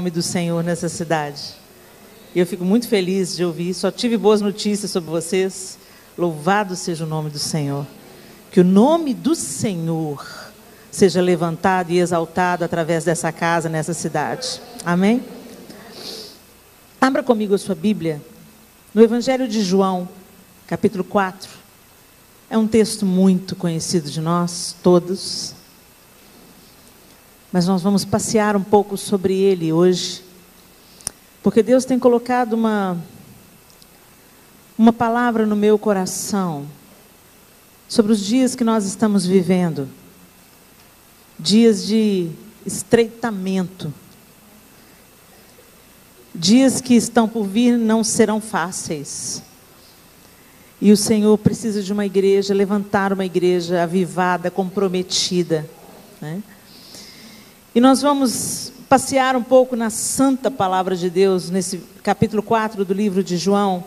nome do Senhor nessa cidade. E eu fico muito feliz de ouvir. Só tive boas notícias sobre vocês. Louvado seja o nome do Senhor. Que o nome do Senhor seja levantado e exaltado através dessa casa, nessa cidade. Amém? Abra comigo a sua Bíblia no Evangelho de João, capítulo 4. É um texto muito conhecido de nós todos, mas nós vamos passear um pouco sobre ele hoje, porque Deus tem colocado uma palavra no meu coração sobre os dias que nós estamos vivendo, dias de estreitamento, dias que estão por vir não serão fáceis. E o Senhor precisa de uma igreja, levantar uma igreja avivada, comprometida, né? E nós vamos passear um pouco na santa palavra de Deus, nesse capítulo 4 do livro de João,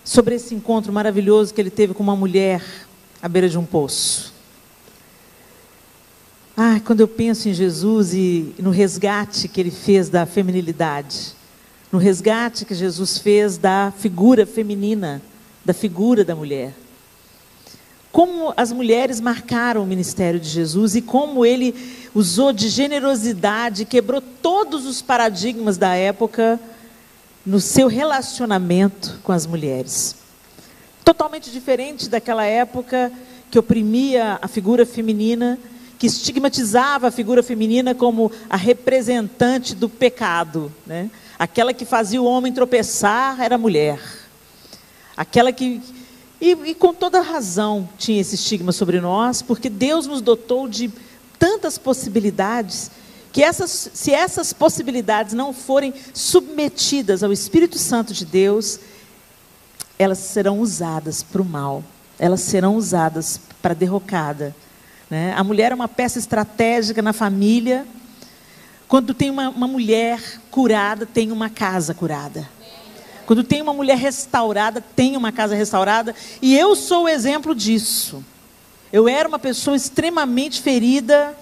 sobre esse encontro maravilhoso que ele teve com uma mulher à beira de um poço. Quando eu penso em Jesus e no resgate que ele fez da feminilidade, no resgate que Jesus fez da figura feminina, da figura da mulher. Como as mulheres marcaram o ministério de Jesus e como ele usou de generosidade, quebrou todos os paradigmas da época no seu relacionamento com as mulheres. Totalmente diferente daquela época que oprimia a figura feminina, que estigmatizava a figura feminina como a representante do pecado, né? Aquela que fazia o homem tropeçar era a mulher. Aquela que... E com toda razão tinha esse estigma sobre nós, porque Deus nos dotou de tantas possibilidades, que se essas possibilidades não forem submetidas ao Espírito Santo de Deus, elas serão usadas para o mal, elas serão usadas para a derrocada, né? A mulher é uma peça estratégica na família. Quando tem uma mulher curada, tem uma casa curada. Quando tem uma mulher restaurada, tem uma casa restaurada. E eu sou o exemplo disso. Eu era uma pessoa extremamente ferida,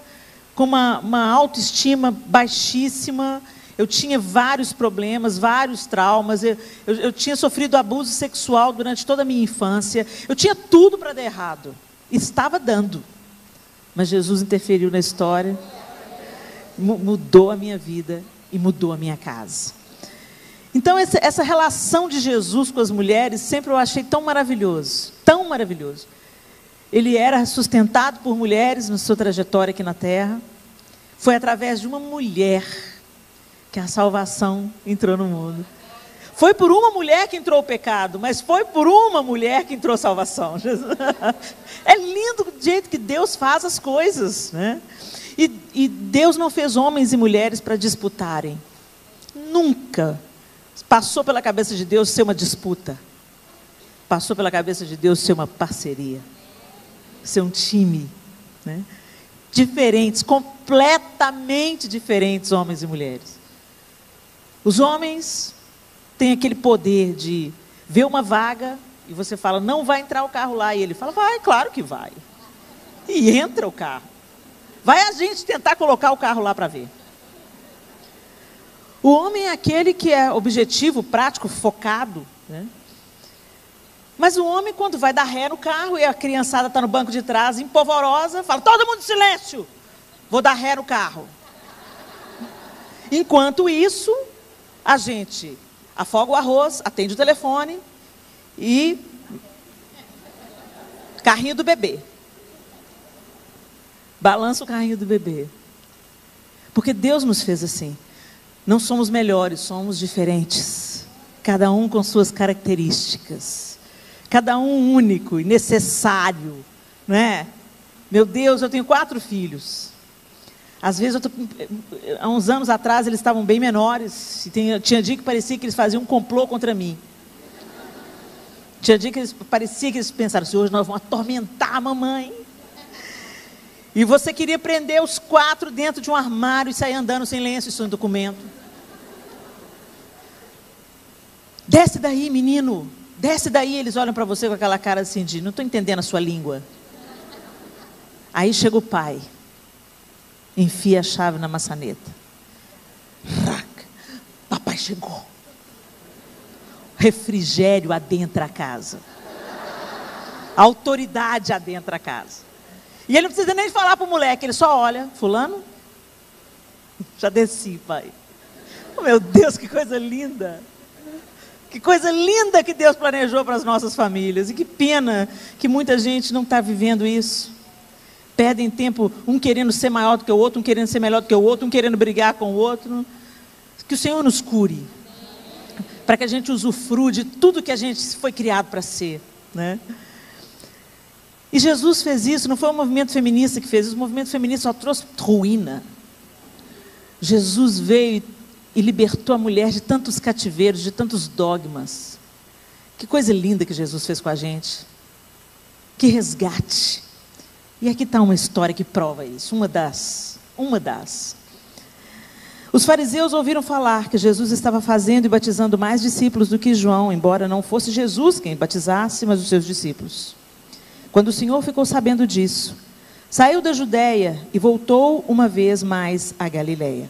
com uma autoestima baixíssima. Eu tinha vários problemas, vários traumas. Eu tinha sofrido abuso sexual durante toda a minha infância. Eu tinha tudo para dar errado. Estava dando. Mas Jesus interferiu na história, mudou a minha vida e mudou a minha casa. Então essa relação de Jesus com as mulheres sempre eu achei tão maravilhoso, tão maravilhoso. Ele era sustentado por mulheres na sua trajetória aqui na terra. Foi através de uma mulher que a salvação entrou no mundo. Foi por uma mulher que entrou o pecado, mas foi por uma mulher que entrou a salvação. É lindo o jeito que Deus faz as coisas, né? E Deus não fez homens e mulheres para disputarem. Nunca passou pela cabeça de Deus ser uma disputa. Passou pela cabeça de Deus ser uma parceria. Ser um time, né? Diferentes, completamente diferentes, homens e mulheres. Os homens têm aquele poder de ver uma vaga e você fala, não vai entrar o carro lá. E ele fala, vai, claro que vai. E entra o carro. Vai a gente tentar colocar o carro lá para ver. O homem é aquele que é objetivo, prático, focado, né? Mas o homem, quando vai dar ré no carro e a criançada está no banco de trás, empolvorosa, fala, todo mundo em silêncio, vou dar ré no carro. Enquanto isso, a gente afoga o arroz, atende o telefone e carrinho do bebê. Balança o carrinho do bebê. Porque Deus nos fez assim. Não somos melhores, somos diferentes. Cada um com suas características. Cada um único e necessário, não é? Meu Deus, eu tenho 4 filhos. Às vezes, há uns anos atrás, eles estavam bem menores. E tinha dia que parecia que eles faziam um complô contra mim. Tinha dia que parecia que eles pensaram assim, hoje nós vamos atormentar a mamãe. E você queria prender os 4 dentro de um armário e sair andando sem lenço e sem documento. Desce daí, menino. Desce daí. Eles olham para você com aquela cara assim de, não estou entendendo a sua língua. Aí chega o pai. Enfia a chave na maçaneta. papai chegou. Refrigério adentra a casa. A autoridade adentra a casa. E ele não precisa nem falar para o moleque, ele só olha, fulano, já desci, pai. Oh, meu Deus, que coisa linda. Que coisa linda que Deus planejou para as nossas famílias. E que pena que muita gente não está vivendo isso. Perdem tempo, um querendo ser maior do que o outro, um querendo ser melhor do que o outro, um querendo brigar com o outro. Que o Senhor nos cure, para que a gente usufrua de tudo que a gente foi criado para ser, né? E Jesus fez isso, não foi o movimento feminista que fez isso, o movimento feminista só trouxe ruína. Jesus veio e libertou a mulher de tantos cativeiros, de tantos dogmas. Que coisa linda que Jesus fez com a gente. Que resgate. E aqui está uma história que prova isso, uma das. Os fariseus ouviram falar que Jesus estava fazendo e batizando mais discípulos do que João, embora não fosse Jesus quem batizasse, mas os seus discípulos. Quando o Senhor ficou sabendo disso, saiu da Judeia e voltou uma vez mais à Galileia.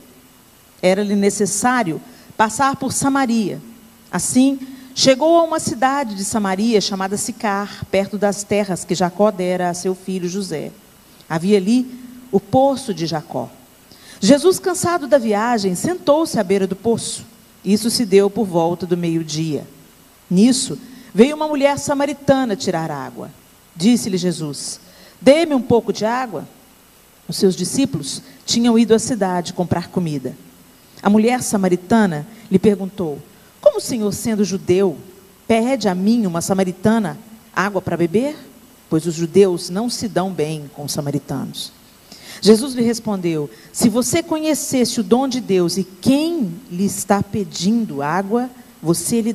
Era-lhe necessário passar por Samaria. Assim, chegou a uma cidade de Samaria chamada Sicar, perto das terras que Jacó dera a seu filho José. Havia ali o poço de Jacó. Jesus, cansado da viagem, sentou-se à beira do poço. Isso se deu por volta do meio-dia. Nisso, veio uma mulher samaritana tirar água. Disse-lhe Jesus: dê-me um pouco de água. Os seus discípulos tinham ido à cidade comprar comida. A mulher samaritana lhe perguntou: como o Senhor, sendo judeu, pede a mim, uma samaritana, água para beber? Pois os judeus não se dão bem com os samaritanos. Jesus lhe respondeu: se você conhecesse o dom de Deus e quem lhe está pedindo água, você lhe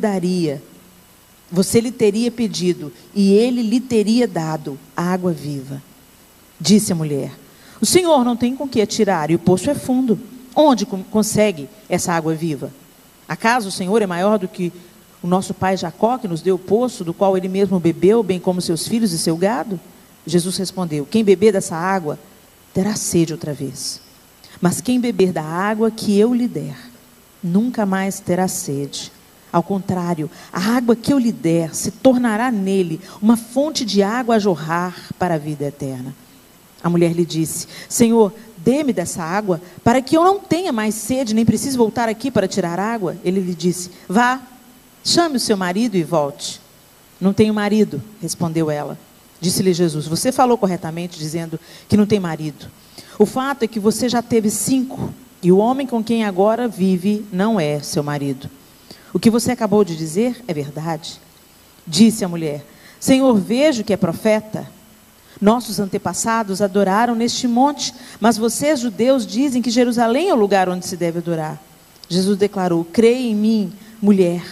teria pedido e ele lhe teria dado água viva. Disse a mulher: o Senhor não tem com que atirar e o poço é fundo. Onde consegue essa água viva? Acaso o Senhor é maior do que o nosso pai Jacó, que nos deu o poço, do qual ele mesmo bebeu, bem como seus filhos e seu gado? Jesus respondeu: quem beber dessa água terá sede outra vez. Mas quem beber da água que eu lhe der, nunca mais terá sede. Ao contrário, a água que eu lhe der se tornará nele uma fonte de água a jorrar para a vida eterna. A mulher lhe disse: Senhor, dê-me dessa água, para que eu não tenha mais sede, nem precise voltar aqui para tirar água. Ele lhe disse: vá, chame o seu marido e volte. Não tenho marido, respondeu ela. Disse-lhe Jesus: você falou corretamente, dizendo que não tem marido. O fato é que você já teve 5, e o homem com quem agora vive não é seu marido. O que você acabou de dizer é verdade. Disse a mulher: Senhor, vejo que é profeta. Nossos antepassados adoraram neste monte, mas vocês, judeus, dizem que Jerusalém é o lugar onde se deve adorar. Jesus declarou: creia em mim, mulher.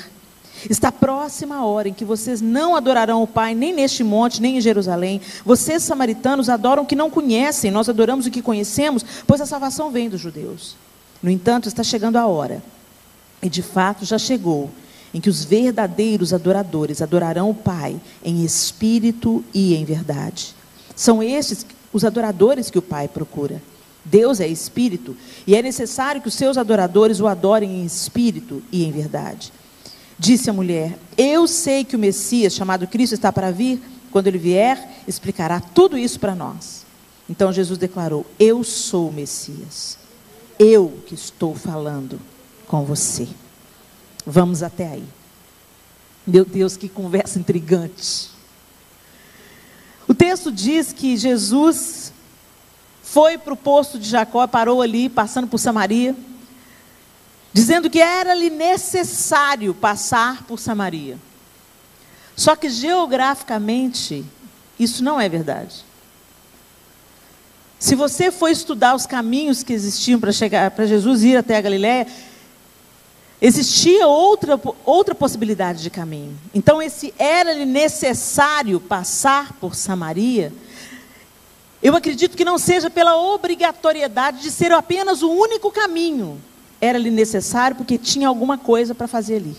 Está próxima a hora em que vocês não adorarão o Pai, nem neste monte, nem em Jerusalém. Vocês, samaritanos, adoram o que não conhecem, nós adoramos o que conhecemos, pois a salvação vem dos judeus. No entanto, está chegando a hora, e de fato já chegou, em que os verdadeiros adoradores adorarão o Pai em espírito e em verdade. São estes os adoradores que o Pai procura. Deus é espírito, e é necessário que os seus adoradores o adorem em espírito e em verdade. Disse a mulher: eu sei que o Messias, chamado Cristo, está para vir. Quando ele vier, explicará tudo isso para nós. Então Jesus declarou: eu sou o Messias. Eu que estou falando com você. Vamos até aí. Meu Deus, que conversa intrigante. O texto diz que Jesus foi para o poço de Jacó, parou ali, passando por Samaria, dizendo que era-lhe necessário passar por Samaria. Só que geograficamente, isso não é verdade. Se você for estudar os caminhos que existiam para Jesus ir até a Galileia, existia outra possibilidade de caminho. Então, esse era-lhe necessário passar por Samaria, eu acredito que não seja pela obrigatoriedade de ser apenas o único caminho. Era-lhe necessário porque tinha alguma coisa para fazer ali.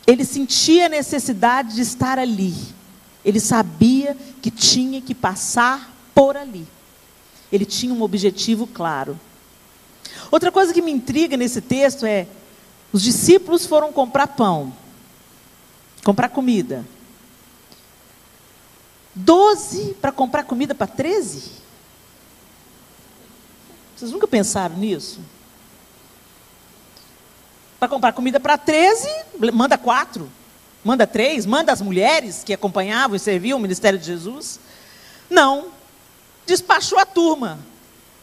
Ele sentia a necessidade de estar ali. Ele sabia que tinha que passar por ali. Ele tinha um objetivo claro. Outra coisa que me intriga nesse texto é, os discípulos foram comprar pão, comprar comida. 12 para comprar comida para 13? Vocês nunca pensaram nisso? Para comprar comida para 13, manda 4, manda 3, manda as mulheres que acompanhavam e serviam o ministério de Jesus. Não, despachou a turma.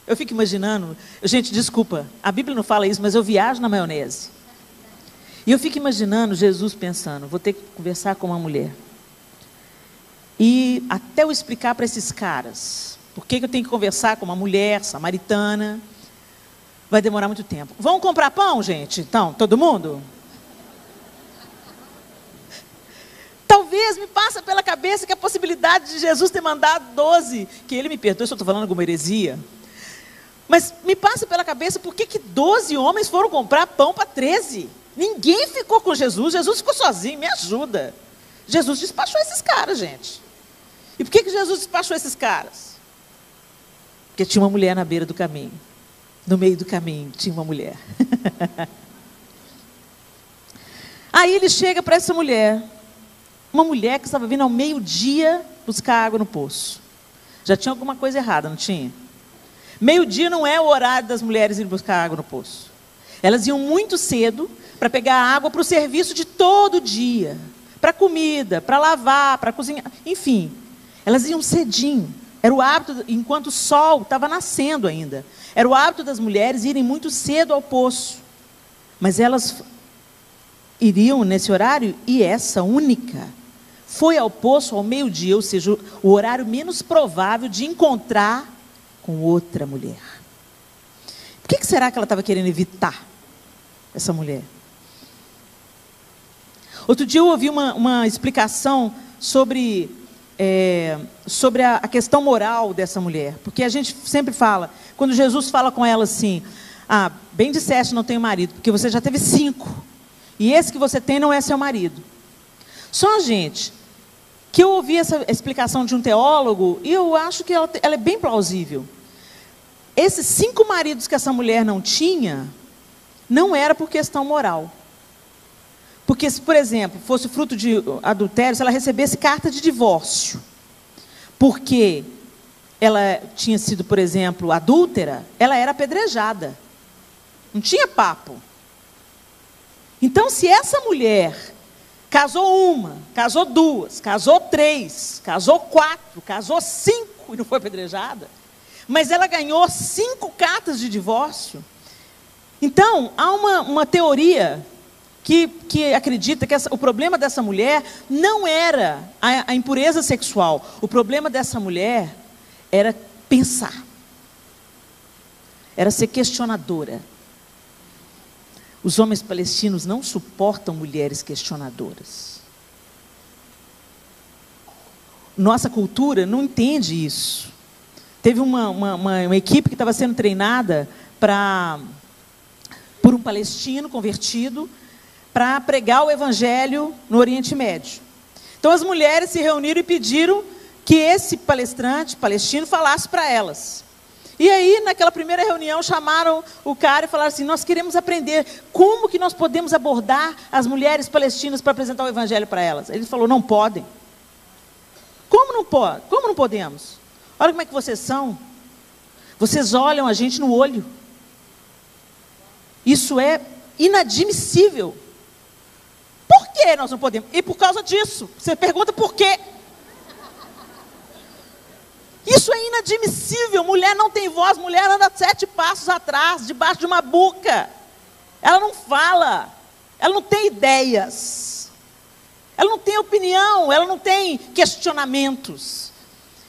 Eu fico imaginando, gente, desculpa, a Bíblia não fala isso, mas eu viajo na maionese. E eu fico imaginando Jesus pensando, vou ter que conversar com uma mulher. E até eu explicar para esses caras, por que eu tenho que conversar com uma mulher samaritana, vai demorar muito tempo. Vamos comprar pão, gente? Então, todo mundo? Talvez me passa pela cabeça que a possibilidade de Jesus ter mandado 12, que ele me perdoe se eu estou falando alguma heresia, mas me passa pela cabeça por que 12 homens foram comprar pão para 13? Ninguém ficou com Jesus, Jesus ficou sozinho, me ajuda. Jesus despachou esses caras, gente. E por que Jesus despachou esses caras? Porque tinha uma mulher na beira do caminho. No meio do caminho tinha uma mulher. Aí ele chega para essa mulher, uma mulher que estava vindo ao meio-dia buscar água no poço. Já tinha alguma coisa errada, não tinha? Meio-dia não é o horário das mulheres irem buscar água no poço. Elas iam muito cedo para pegar água para o serviço de todo dia, para comida, para lavar, para cozinhar, enfim. Elas iam cedinho. Era o hábito, enquanto o sol estava nascendo ainda, era o hábito das mulheres irem muito cedo ao poço. Mas elas iriam nesse horário, e essa única foi ao poço ao meio-dia, ou seja, o horário menos provável de encontrar com outra mulher. Por que será que ela estava querendo evitar essa mulher? Outro dia eu ouvi uma explicação sobre a questão moral dessa mulher, porque a gente sempre fala, quando Jesus fala com ela assim, bem disseste não tenho marido, porque você já teve 5, e esse que você tem não é seu marido. Só, gente, que eu ouvi essa explicação de um teólogo, e eu acho que ela é bem plausível. Esses 5 maridos que essa mulher não tinha, não era por questão moral. Porque se, por exemplo, fosse fruto de adultério, se ela recebesse carta de divórcio, porque ela tinha sido, por exemplo, adúltera, ela era apedrejada. Não tinha papo. Então, se essa mulher casou 1, casou 2, casou 3, casou 4, casou 5 e não foi apedrejada, mas ela ganhou 5 cartas de divórcio, então há uma teoria que acredita que o problema dessa mulher não era a impureza sexual. O problema dessa mulher era pensar. Era ser questionadora. Os homens palestinos não suportam mulheres questionadoras. Nossa cultura não entende isso. Teve uma equipe que estava sendo treinada por um palestino convertido para pregar o evangelho no Oriente Médio. Então as mulheres se reuniram e pediram que esse palestrante palestino falasse para elas. E aí, naquela primeira reunião, chamaram o cara e falaram assim, nós queremos aprender como que nós podemos abordar as mulheres palestinas para apresentar o evangelho para elas. Ele falou, não podem. Como não pode? Como não podemos? Olha como é que vocês são. Vocês olham a gente no olho. Isso é inadmissível. Por que nós não podemos? E por causa disso. Você pergunta por quê? Isso é inadmissível. Mulher não tem voz, mulher anda 7 passos atrás, debaixo de uma buca. Ela não fala, ela não tem ideias, ela não tem opinião, ela não tem questionamentos.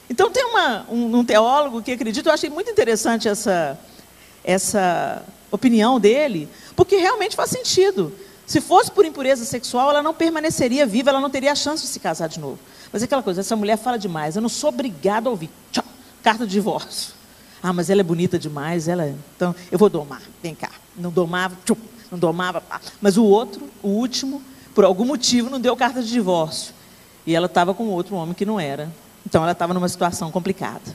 Então tem um teólogo que acredita, eu achei muito interessante essa opinião dele, porque realmente faz sentido. Se fosse por impureza sexual, ela não permaneceria viva, ela não teria a chance de se casar de novo. Mas é aquela coisa, essa mulher fala demais, eu não sou obrigada a ouvir. Tchau, carta de divórcio. Mas ela é bonita demais, então eu vou domar, vem cá. Não domava, tchum, não domava. Pá. Mas o último, por algum motivo, não deu carta de divórcio. E ela estava com outro homem que não era. Então ela estava numa situação complicada.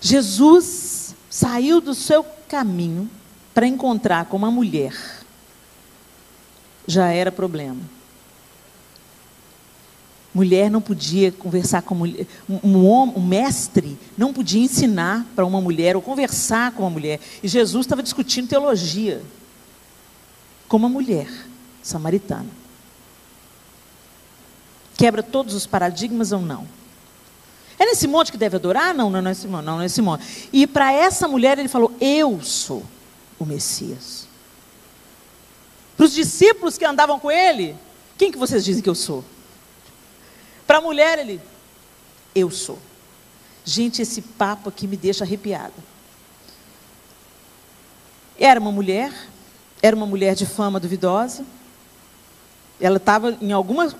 Jesus saiu do seu caminho para encontrar com uma mulher já era problema. Mulher não podia conversar com mulher, um mestre não podia ensinar para uma mulher ou conversar com uma mulher. E Jesus estava discutindo teologia com uma mulher samaritana. Quebra todos os paradigmas ou não? É nesse monte que deve adorar? Não, não é nesse monte. Não é nesse monte. E para essa mulher ele falou: eu sou o Messias. Para os discípulos que andavam com ele, quem que vocês dizem que eu sou? Para a mulher ele: eu sou. Gente, esse papo aqui me deixa arrepiada. Era uma mulher de fama duvidosa. Ela estava em alguma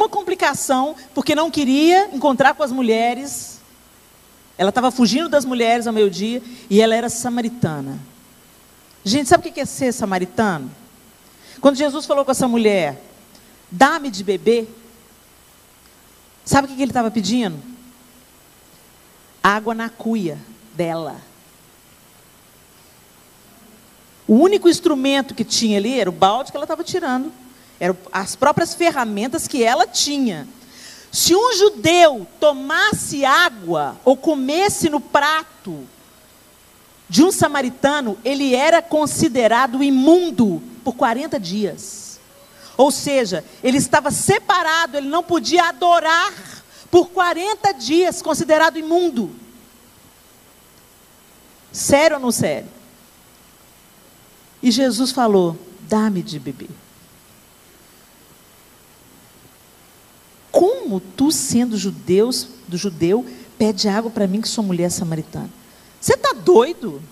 complicação, porque não queria encontrar com as mulheres. Ela estava fugindo das mulheres ao meio-dia, e ela era samaritana. Gente, sabe o que é ser samaritano? Quando Jesus falou com essa mulher: dá-me de beber, sabe o que ele estava pedindo? Água na cuia dela. O único instrumento que tinha ali era o balde que ela estava tirando. Eram as próprias ferramentas que ela tinha. Se um judeu tomasse água ou comesse no prato de um samaritano, ele era considerado imundo por 40 dias. Ou seja, ele estava separado, ele não podia adorar por 40 dias, considerado imundo. Sério ou não sério? E Jesus falou: dá-me de beber. Como tu, sendo judeu, pede água para mim que sou mulher samaritana? Você está doido?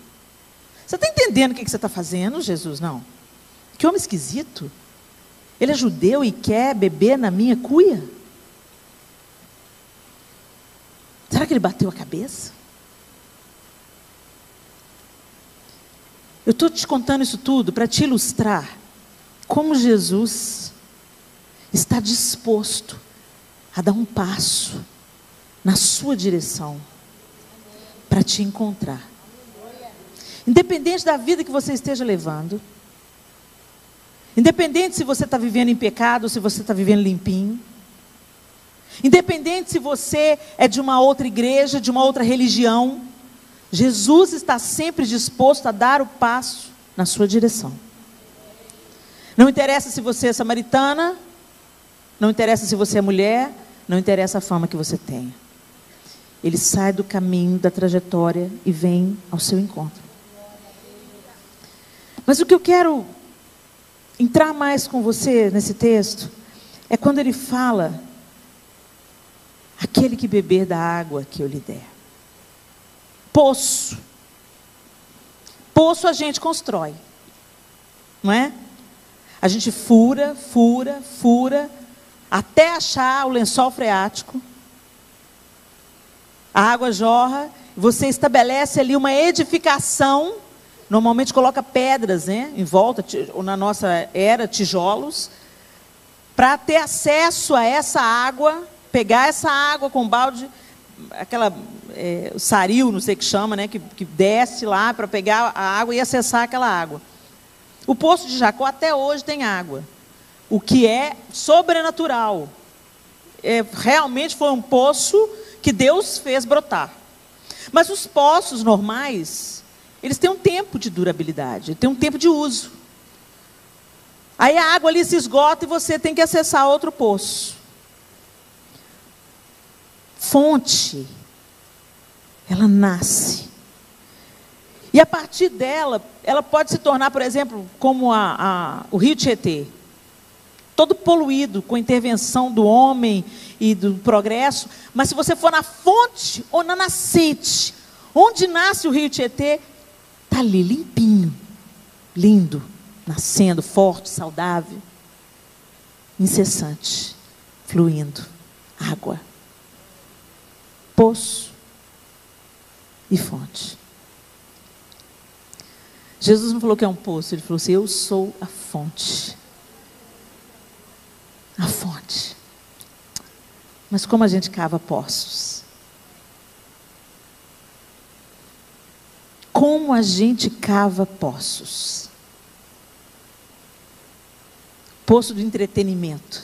Você está entendendo o que você está fazendo, Jesus? Não. Que homem esquisito. Ele é judeu e quer beber na minha cuia? Será que ele bateu a cabeça? Eu estou te contando isso tudo para te ilustrar como Jesus está disposto a dar um passo na sua direção para te encontrar. Independente da vida que você esteja levando, independente se você está vivendo em pecado ou se você está vivendo limpinho, independente se você é de uma outra igreja, de uma outra religião, Jesus está sempre disposto a dar o passo na sua direção. Não interessa se você é samaritana, não interessa se você é mulher, não interessa a fama que você tenha. Ele sai do caminho, da trajetória e vem ao seu encontro. Mas o que eu quero entrar mais com você nesse texto é quando ele fala: aquele que beber da água que eu lhe der. Poço. Poço a gente constrói, não é? A gente fura, até achar o lençol freático. A água jorra, você estabelece ali uma edificação. Normalmente coloca pedras, né, em volta, ou na nossa era, tijolos, para ter acesso a essa água, pegar essa água com balde, aquela saril, não sei o que chama, né, que desce lá para pegar a água e acessar aquela água. O poço de Jacó até hoje tem água, o que é sobrenatural. Realmente foi um poço que Deus fez brotar. Mas os poços normais, eles têm um tempo de durabilidade, têm um tempo de uso. Aí a água ali se esgota e você tem que acessar outro poço. Fonte, ela nasce. E a partir dela, ela pode se tornar, por exemplo, como o rio Tietê. Todo poluído com a intervenção do homem e do progresso. Mas se você for na fonte ou na nascente, onde nasce o rio Tietê, está ali limpinho, lindo, nascendo, forte, saudável, incessante, fluindo, água, poço e fonte. Jesus não falou que é um poço, ele falou assim: eu sou a fonte. A fonte. Mas como a gente cava poços? como a gente cava poços. Poço do entretenimento.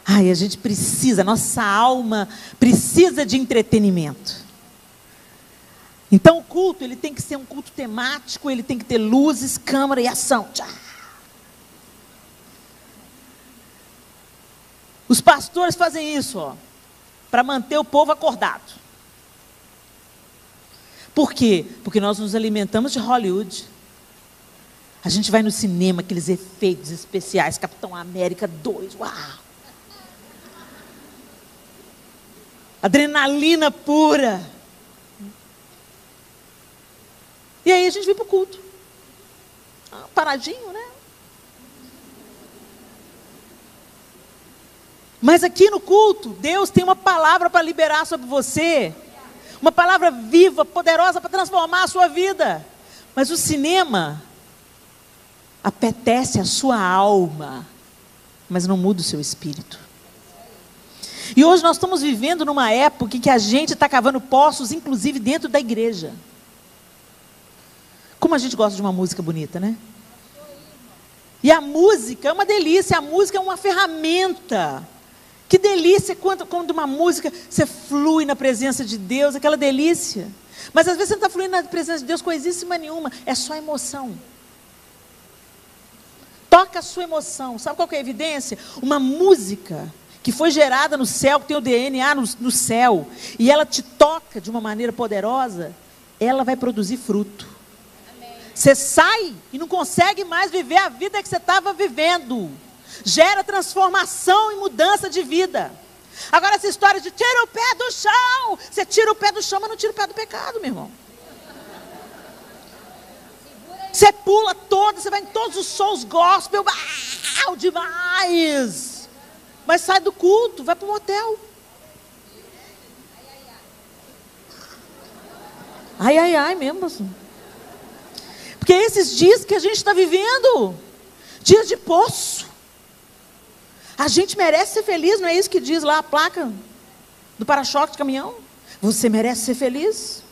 Ai, a gente precisa, nossa alma precisa de entretenimento. Então o culto, ele tem que ser um culto temático, ele tem que ter luzes, câmera e ação. Tchau. Os pastores fazem isso, ó, para manter o povo acordado. Por quê? Porque nós nos alimentamos de Hollywood. A gente vai no cinema, aqueles efeitos especiais, Capitão América 2, uau! Adrenalina pura. E aí a gente vem para o culto. Paradinho, né? Mas aqui no culto, Deus tem uma palavra para liberar sobre você. Uma palavra viva, poderosa para transformar a sua vida. Mas o cinema apetece a sua alma, mas não muda o seu espírito. E hoje nós estamos vivendo numa época em que a gente está cavando poços, inclusive dentro da igreja. Como a gente gosta de uma música bonita, né? E a música é uma delícia, a música é uma ferramenta. Que delícia quando uma música, você flui na presença de Deus, aquela delícia. Mas às vezes você não está fluindo na presença de Deus coisíssima nenhuma, é só emoção. Toca a sua emoção. Sabe qual que é a evidência? Uma música que foi gerada no céu, que tem o DNA no céu, e ela te toca de uma maneira poderosa, ela vai produzir fruto. Amém. Você sai e não consegue mais viver a vida que você estava vivendo. Gera transformação e mudança de vida. Agora essa história de tira o pé do chão. Você tira o pé do chão, mas não tira o pé do pecado, meu irmão. Você pula todo, você vai em todos os shows gospel, demais. Mas sai do culto, vai para um motel. Ai mesmo assim. Porque esses dias que a gente está vivendo, dias de poço. A gente merece ser feliz, não é isso que diz lá a placa do para-choque de caminhão? Você merece ser feliz?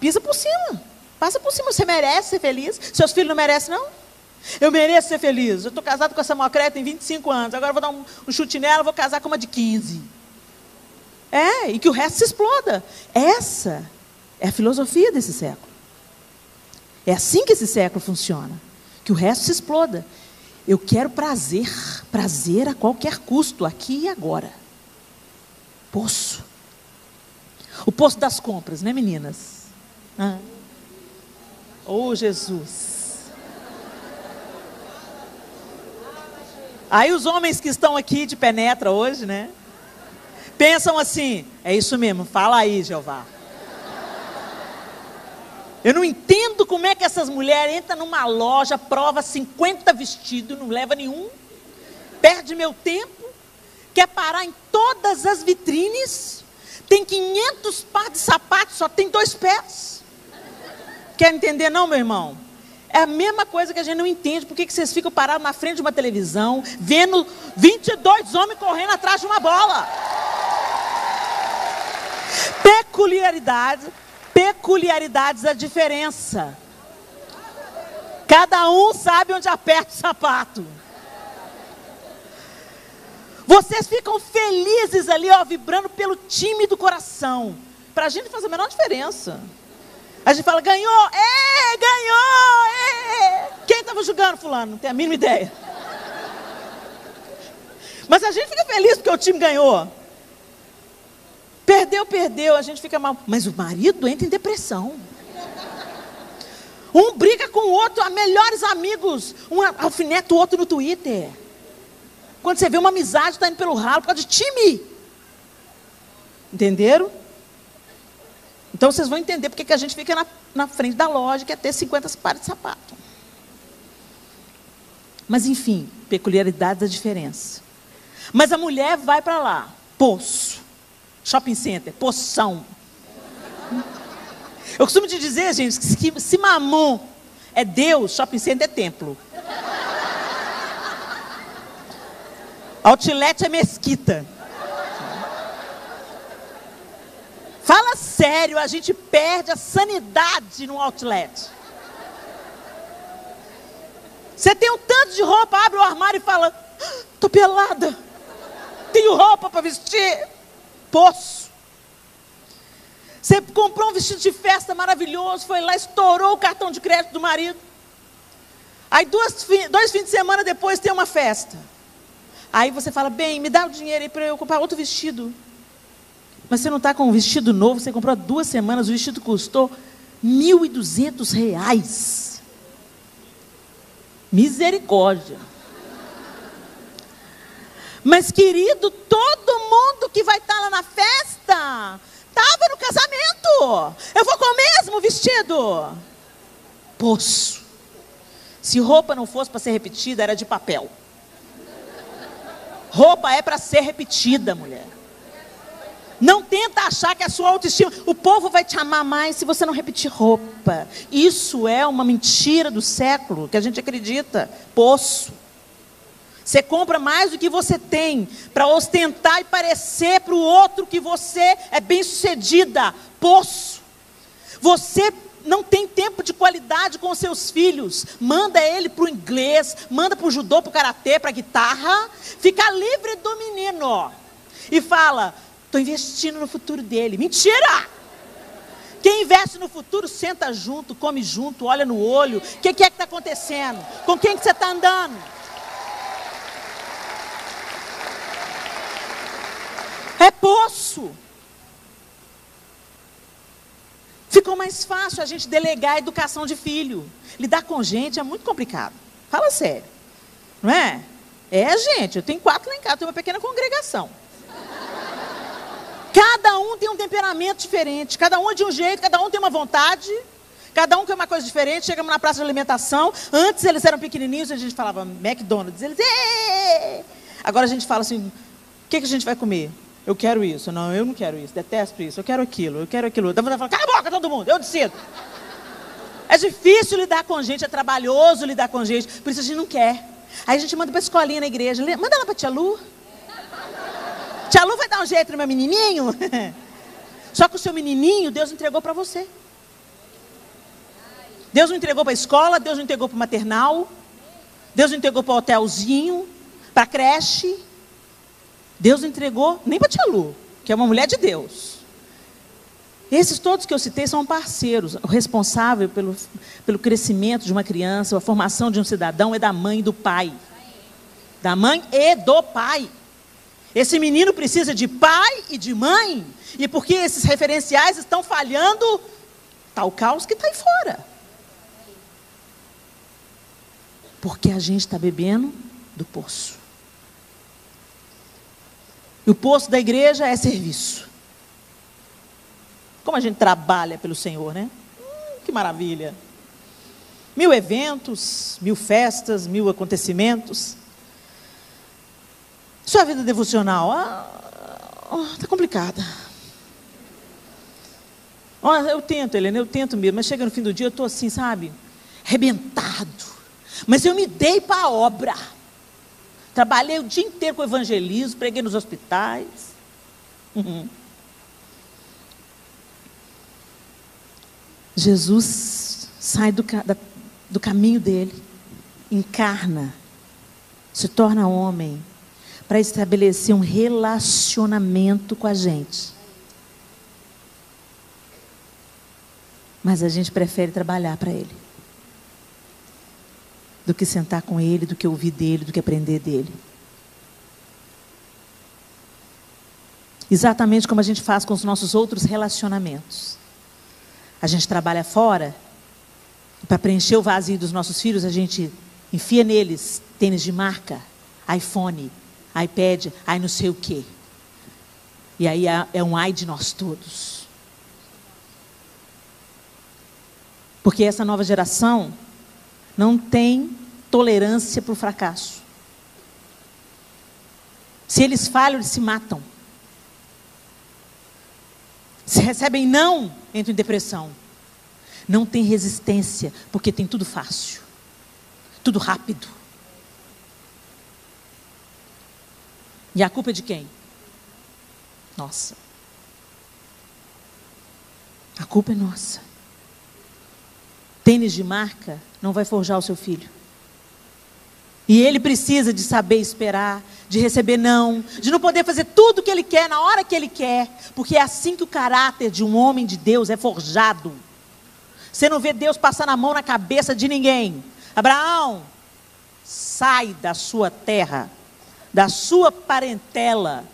Pisa por cima. Passa por cima, você merece ser feliz. Seus filhos não merecem, não? Eu mereço ser feliz. Eu estou casado com essa Samuel tem 25 anos. Agora eu vou dar um chute nela, vou casar com uma de 15. E que o resto se exploda. Essa é a filosofia desse século. É assim que esse século funciona. Que o resto se exploda. Eu quero prazer a qualquer custo, aqui e agora. Poço. O poço das compras, né, meninas? Oh, Jesus. Aí os homens que estão aqui de penetra hoje, né? Pensam assim, é isso mesmo, fala aí, Jeová. Eu não entendo como é que essas mulheres entram numa loja, prova 50 vestidos, não leva nenhum, perde meu tempo, quer parar em todas as vitrines, tem 500 pares de sapatos, só tem 2 pés. Quer entender não, meu irmão? É a mesma coisa que a gente não entende, por que vocês ficam parados na frente de uma televisão, vendo 22 homens correndo atrás de uma bola. Peculiaridades da diferença. Cada um sabe onde aperta o sapato. Vocês ficam felizes ali, vibrando pelo time do coração. Para a gente faz a menor diferença. A gente fala, ganhou, ganhou. Quem estava julgando fulano? Não tem a mínima ideia. Mas a gente fica feliz porque o time ganhou. Perdeu, a gente fica mal. Mas o marido entra em depressão. Um briga com o outro, melhores amigos. Um alfineta o outro no Twitter. Quando você vê uma amizade, está indo pelo ralo por causa de time. Entenderam? Então vocês vão entender porque que a gente fica na frente da loja, que é ter 50 pares de sapato. Mas enfim, peculiaridades da diferença. Mas a mulher vai para lá, poço. Shopping center, poção. Eu costumo te dizer, gente, que se Mamon é Deus, shopping center é templo. Outlet é mesquita. Fala sério, a gente perde a sanidade no outlet. Você tem um tanto de roupa, abre o armário e fala: tô pelada, tenho roupa para vestir. Poço. Você comprou um vestido de festa maravilhoso, foi lá, estourou o cartão de crédito do marido. Aí dois fins de semana depois tem uma festa. Aí você fala: bem, me dá o dinheiro aí para eu comprar outro vestido. Mas você não está com um vestido novo, você comprou há 2 semanas, o vestido custou R$ 1.200. Misericórdia. Mas, querido, todo mundo que vai estar lá na festa estava no casamento. Eu vou com o mesmo vestido. Poço. Se roupa não fosse para ser repetida, era de papel. Roupa é para ser repetida, mulher. Não tenta achar que a sua autoestima... O povo vai te amar mais se você não repetir roupa. Isso é uma mentira do século, que a gente acredita. Poço. Você compra mais do que você tem, para ostentar e parecer para o outro que você é bem-sucedida. Poço. Você não tem tempo de qualidade com os seus filhos. Manda ele para o inglês, manda para o judô, para o karatê, para a guitarra. Fica livre do menino. E fala: estou investindo no futuro dele. Mentira! Quem investe no futuro, senta junto, come junto, olha no olho. O que é que está acontecendo? Com quem que você está andando? É poço. Ficou mais fácil a gente delegar a educação de filho. Lidar com gente é muito complicado. Fala sério. Não é? É, gente, eu tenho 4 lá em casa, eu tenho uma pequena congregação. Cada um tem um temperamento diferente, cada um é de um jeito, cada um tem uma vontade, cada um quer uma coisa diferente. Chegamos na praça de alimentação, antes eles eram pequenininhos, a gente falava McDonald's, eles... Êêê! Agora a gente fala assim: o que a gente vai comer? Eu quero isso, não, eu não quero isso, detesto isso, eu quero aquilo. Dá vontade de falar: cala a boca todo mundo, eu decido. É difícil lidar com gente, é trabalhoso lidar com gente, por isso a gente não quer. Aí a gente manda para a escolinha na igreja, manda lá para a tia Lu. Tia Lu vai dar um jeito no meu menininho. Só que o seu menininho, Deus entregou para você. Deus não entregou para a escola, Deus não entregou para o maternal, Deus não entregou para o hotelzinho, para a creche. Deus não entregou nem para a tia Lu, que é uma mulher de Deus. Esses todos que eu citei são parceiros. O responsável pelo crescimento de uma criança, a formação de um cidadão, é da mãe e do pai. Da mãe e do pai. Esse menino precisa de pai e de mãe. E porque esses referenciais estão falhando, está o caos que está aí fora. Porque a gente está bebendo do poço. E o poço da igreja é serviço. Como a gente trabalha pelo Senhor, né? Que maravilha. 1000 eventos, 1000 festas, 1000 acontecimentos. Sua vida devocional, está complicada. Eu tento, Helena, eu tento mesmo, mas chega no fim do dia, eu estou assim, sabe, arrebentado. Mas eu me dei para a obra. Trabalhei o dia inteiro com evangelismo, preguei nos hospitais. Jesus sai do caminho dele, encarna, se torna homem, para estabelecer um relacionamento com a gente. Mas a gente prefere trabalhar para ele, do que sentar com ele, do que ouvir dele, do que aprender dele. Exatamente como a gente faz com os nossos outros relacionamentos. A gente trabalha fora, e para preencher o vazio dos nossos filhos, a gente enfia neles tênis de marca, iPhone, iPad, aí não sei o quê. E aí é um ai de nós todos. Porque essa nova geração não tem tolerância para o fracasso. Se eles falham, eles se matam. Se recebem não, entram em depressão. Não tem resistência, porque tem tudo fácil. Tudo rápido. E a culpa é de quem? Nossa. A culpa é nossa. Tênis de marca não vai forjar o seu filho. E ele precisa de saber esperar, de receber não, de não poder fazer tudo o que ele quer, na hora que ele quer. Porque é assim que o caráter de um homem de Deus é forjado. Você não vê Deus passar a mão na cabeça de ninguém. Abraão, sai da sua terra, da sua parentela,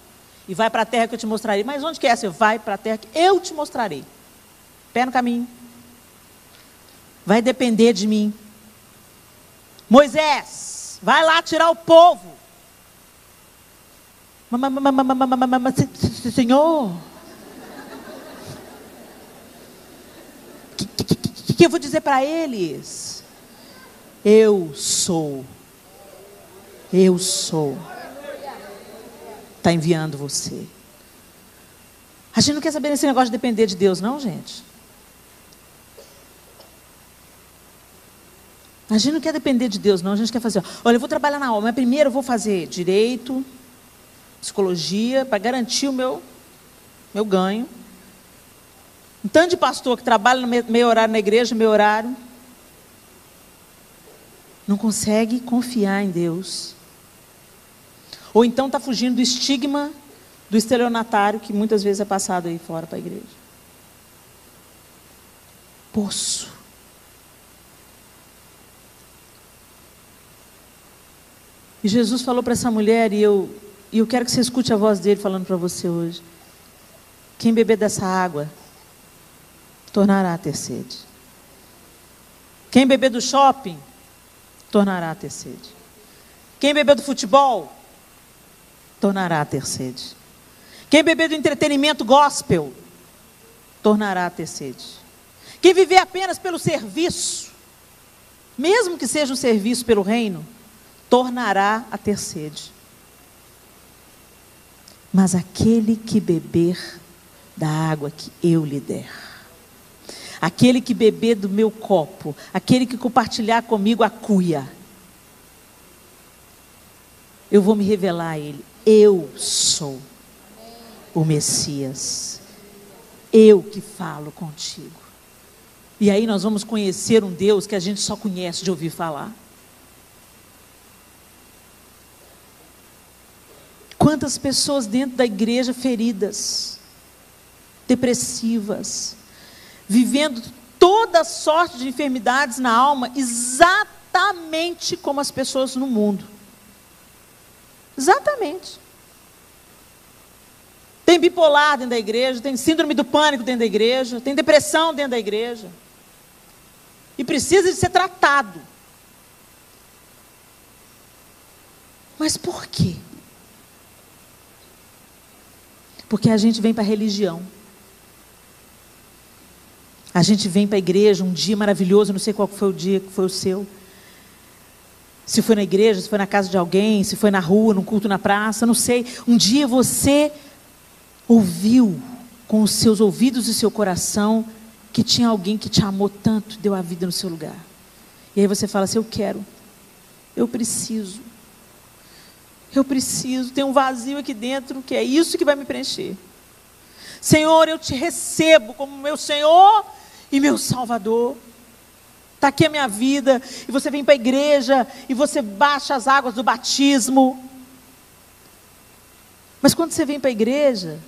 e vai para a terra que eu te mostrarei. Mas onde que é? Você vai para a terra que eu te mostrarei. Pé no caminho. Vai depender de mim. Moisés, vai lá tirar o povo. Senhor, o que eu vou dizer para eles? Eu sou. Eu sou. Está enviando você. A gente não quer saber desse negócio de depender de Deus, não, gente. A gente não quer depender de Deus, não. A gente quer fazer, olha, eu vou trabalhar na alma, mas primeiro eu vou fazer direito, psicologia, para garantir o meu ganho. Um tanto de pastor que trabalha no meio horário na igreja, meio horário, não consegue confiar em Deus. Ou então está fugindo do estigma do estelionatário que muitas vezes é passado aí fora para a igreja. Poço. E Jesus falou para essa mulher, e eu quero que você escute a voz dele falando para você hoje. Quem beber dessa água, tornará a ter sede. Quem beber do shopping, tornará a ter sede. Quem beber do futebol, tornará a ter sede. Quem beber do entretenimento gospel, tornará a ter sede. Quem viver apenas pelo serviço, mesmo que seja um serviço pelo reino, tornará a ter sede. Mas aquele que beber da água que eu lhe der, aquele que beber do meu copo, aquele que compartilhar comigo a cuia, eu vou me revelar a ele. Eu sou o Messias. Eu que falo contigo. E aí nós vamos conhecer um Deus que a gente só conhece de ouvir falar. Quantas pessoas dentro da igreja feridas, depressivas, vivendo toda sorte de enfermidades na alma, exatamente como as pessoas no mundo. Exatamente. Tem bipolar dentro da igreja, tem síndrome do pânico dentro da igreja, tem depressão dentro da igreja. E precisa de ser tratado. Mas por quê? Porque a gente vem para a religião. A gente vem para a igreja, um dia maravilhoso, não sei qual foi o dia que foi o seu. Se foi na igreja, se foi na casa de alguém, se foi na rua, num culto na praça, não sei. Um dia você ouviu com os seus ouvidos e seu coração que tinha alguém que te amou tanto, deu a vida no seu lugar. E aí você fala assim, eu quero, eu preciso, tem um vazio aqui dentro que é isso que vai me preencher. Senhor, eu te recebo como meu Senhor e meu Salvador. Está aqui a minha vida. E você vem para a igreja e você baixa as águas do batismo. Mas quando você vem para a igreja,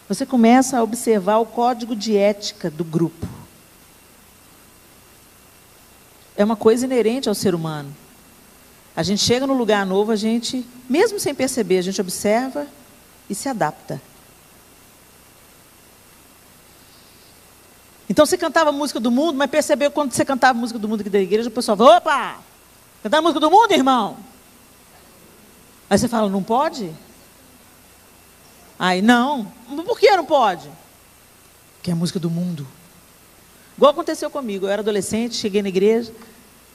você começa a observar o código de ética do grupo. É uma coisa inerente ao ser humano. A gente chega no lugar novo, a gente, mesmo sem perceber, a gente observa e se adapta. Então você cantava a música do mundo, mas percebeu quando você cantava a música do mundo aqui da igreja, o pessoal fala, opa, cantar a música do mundo, irmão? Aí você fala, não pode? Aí, não. Por que não pode? Porque é a música do mundo. Igual aconteceu comigo, eu era adolescente, cheguei na igreja,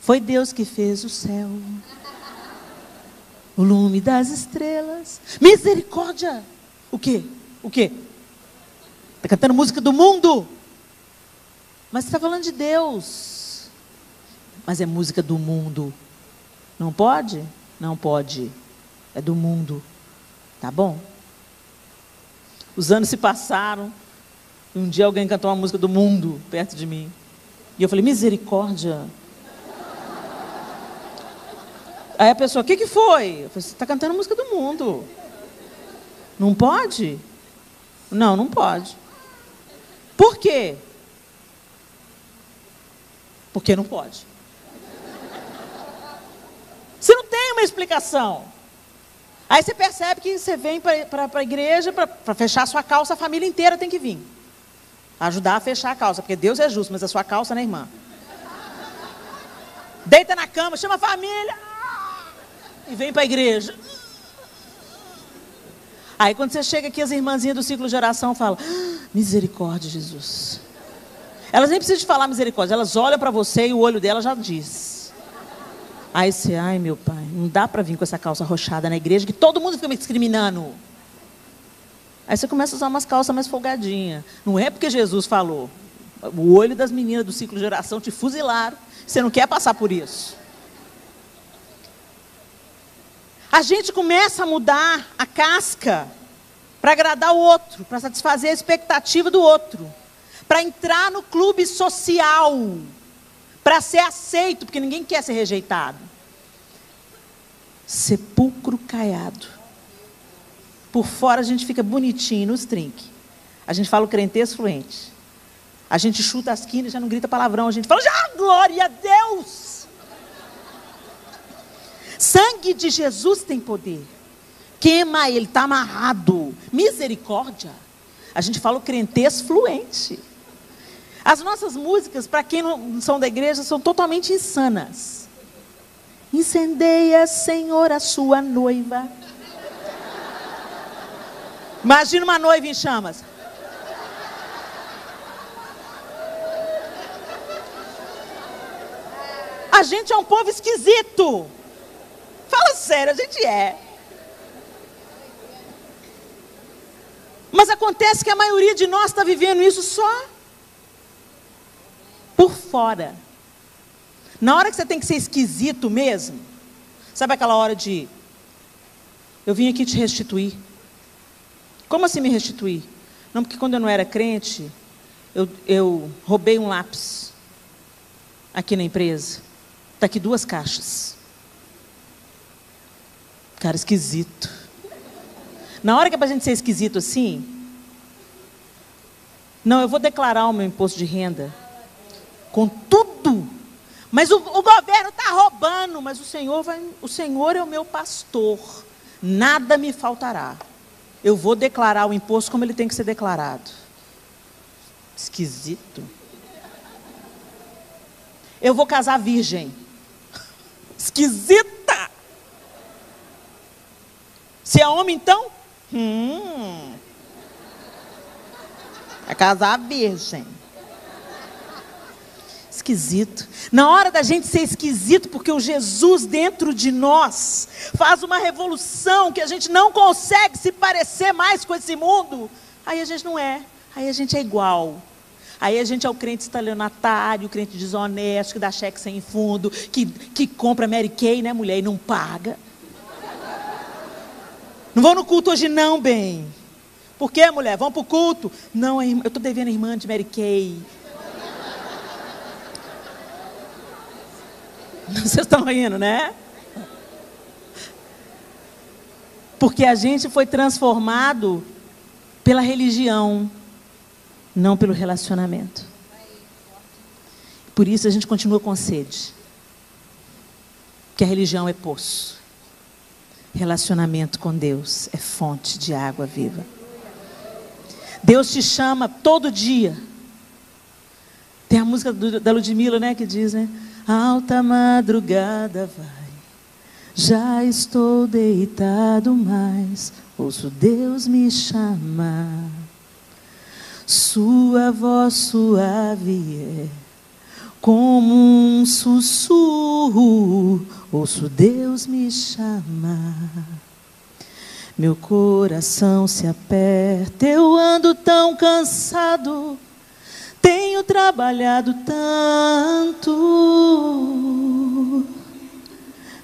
foi Deus que fez o céu, o lume das estrelas, misericórdia. O quê? O quê? Está cantando música do mundo. Mas você está falando de Deus. Mas é música do mundo. Não pode? Não pode. É do mundo. Tá bom? Os anos se passaram. Um dia alguém cantou uma música do mundo perto de mim. E eu falei, misericórdia. Aí a pessoa, o que foi? Eu falei, você está cantando a música do mundo. Não pode? Não, não pode. Por quê? Porque não pode. Você não tem uma explicação. Aí você percebe que você vem para a igreja, para fechar a sua calça, a família inteira tem que vir. Ajudar a fechar a calça, porque Deus é justo, mas a sua calça, né, irmã? Deita na cama, chama a família e vem para a igreja. Aí quando você chega aqui, as irmãzinhas do ciclo de oração falam, misericórdia, Jesus. Elas nem precisam de falar misericórdia, elas olham para você e o olho dela já diz. Aí você, ai meu pai, não dá para vir com essa calça roxada na igreja, que todo mundo fica me discriminando. Aí você começa a usar umas calças mais folgadinhas. Não é porque Jesus falou. O olho das meninas do ciclo de oração te fuzilaram. Você não quer passar por isso. A gente começa a mudar a casca para agradar o outro, para satisfazer a expectativa do outro, para entrar no clube social, para ser aceito, porque ninguém quer ser rejeitado. Sepulcro caiado. Por fora a gente fica bonitinho nos trinques. A gente fala o crentez fluente. A gente chuta as quinas e já não grita palavrão. A gente fala, já, glória a Deus! Sangue de Jesus tem poder. Queima ele, está amarrado. Misericórdia. A gente fala o crentez fluente. As nossas músicas, para quem não são da igreja, são totalmente insanas. Incendeia, Senhor, a sua noiva. Imagina uma noiva em chamas. A gente é um povo esquisito. Fala sério, a gente é. Mas acontece que a maioria de nós está vivendo isso só por fora. Na hora que você tem que ser esquisito mesmo, sabe aquela hora de, eu vim aqui te restituir. Como assim me restituir? Não, porque quando eu não era crente, eu roubei um lápis aqui na empresa. Está aqui 2 caixas. Cara, esquisito. Na hora que é para a gente ser esquisito assim, não, eu vou declarar o meu imposto de renda com tudo. Mas o governo está roubando, mas o Senhor é o meu pastor. Nada me faltará. Eu vou declarar o imposto como ele tem que ser declarado. Esquisito. Eu vou casar virgem. Esquisita. Se é homem, então? Vai casar virgem. Esquisito. Na hora da gente ser esquisito, porque o Jesus dentro de nós faz uma revolução que a gente não consegue se parecer mais com esse mundo, aí a gente não é, aí a gente é igual. Aí a gente é o crente estelionatário, o crente desonesto, que dá cheque sem fundo, que compra Mary Kay, né, mulher, e não paga. Não vão no culto hoje não, bem. Por quê, mulher? Vão para o culto? Não, eu estou devendo a irmã de Mary Kay. Vocês estão rindo, né? Porque a gente foi transformado pela religião, não pelo relacionamento. Por isso a gente continua com sede. Porque a religião é poço. Relacionamento com Deus é fonte de água viva. Deus te chama todo dia. Tem a música da Ludmilla, né, que diz, né? Alta madrugada vai, já estou deitado, mas ouço Deus me chamar. Sua voz suave é como um sussurro, ouço Deus me chamar. Meu coração se aperta, eu ando tão cansado, tenho trabalhado tanto.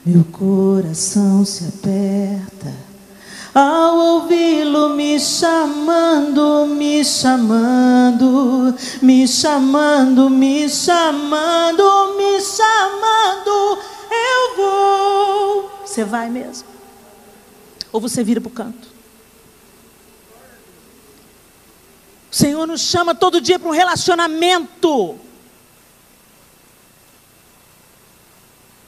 Meu coração se aperta, Ao ouvi-lo me chamando, me chamando, me chamando, me chamando, me chamando, eu vou. Você vai mesmo? Ou você vira para o canto? O Senhor nos chama todo dia para um relacionamento.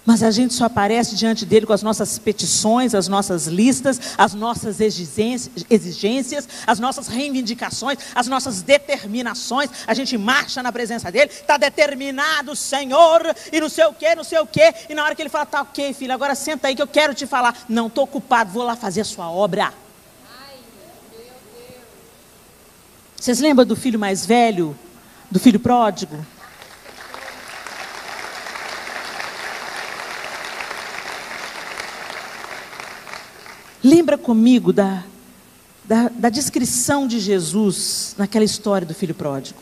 Mas a gente só aparece diante dele com as nossas petições, as nossas listas, as nossas exigências, as nossas reivindicações, as nossas determinações. A gente marcha na presença dele, está determinado, Senhor, e não sei o quê, não sei o quê. E na hora que ele fala, tá ok, filho, agora senta aí que eu quero te falar. Não, estou ocupado, vou lá fazer a sua obra. Vocês lembram do filho mais velho, do filho pródigo? Lembra comigo da descrição de Jesus naquela história do filho pródigo?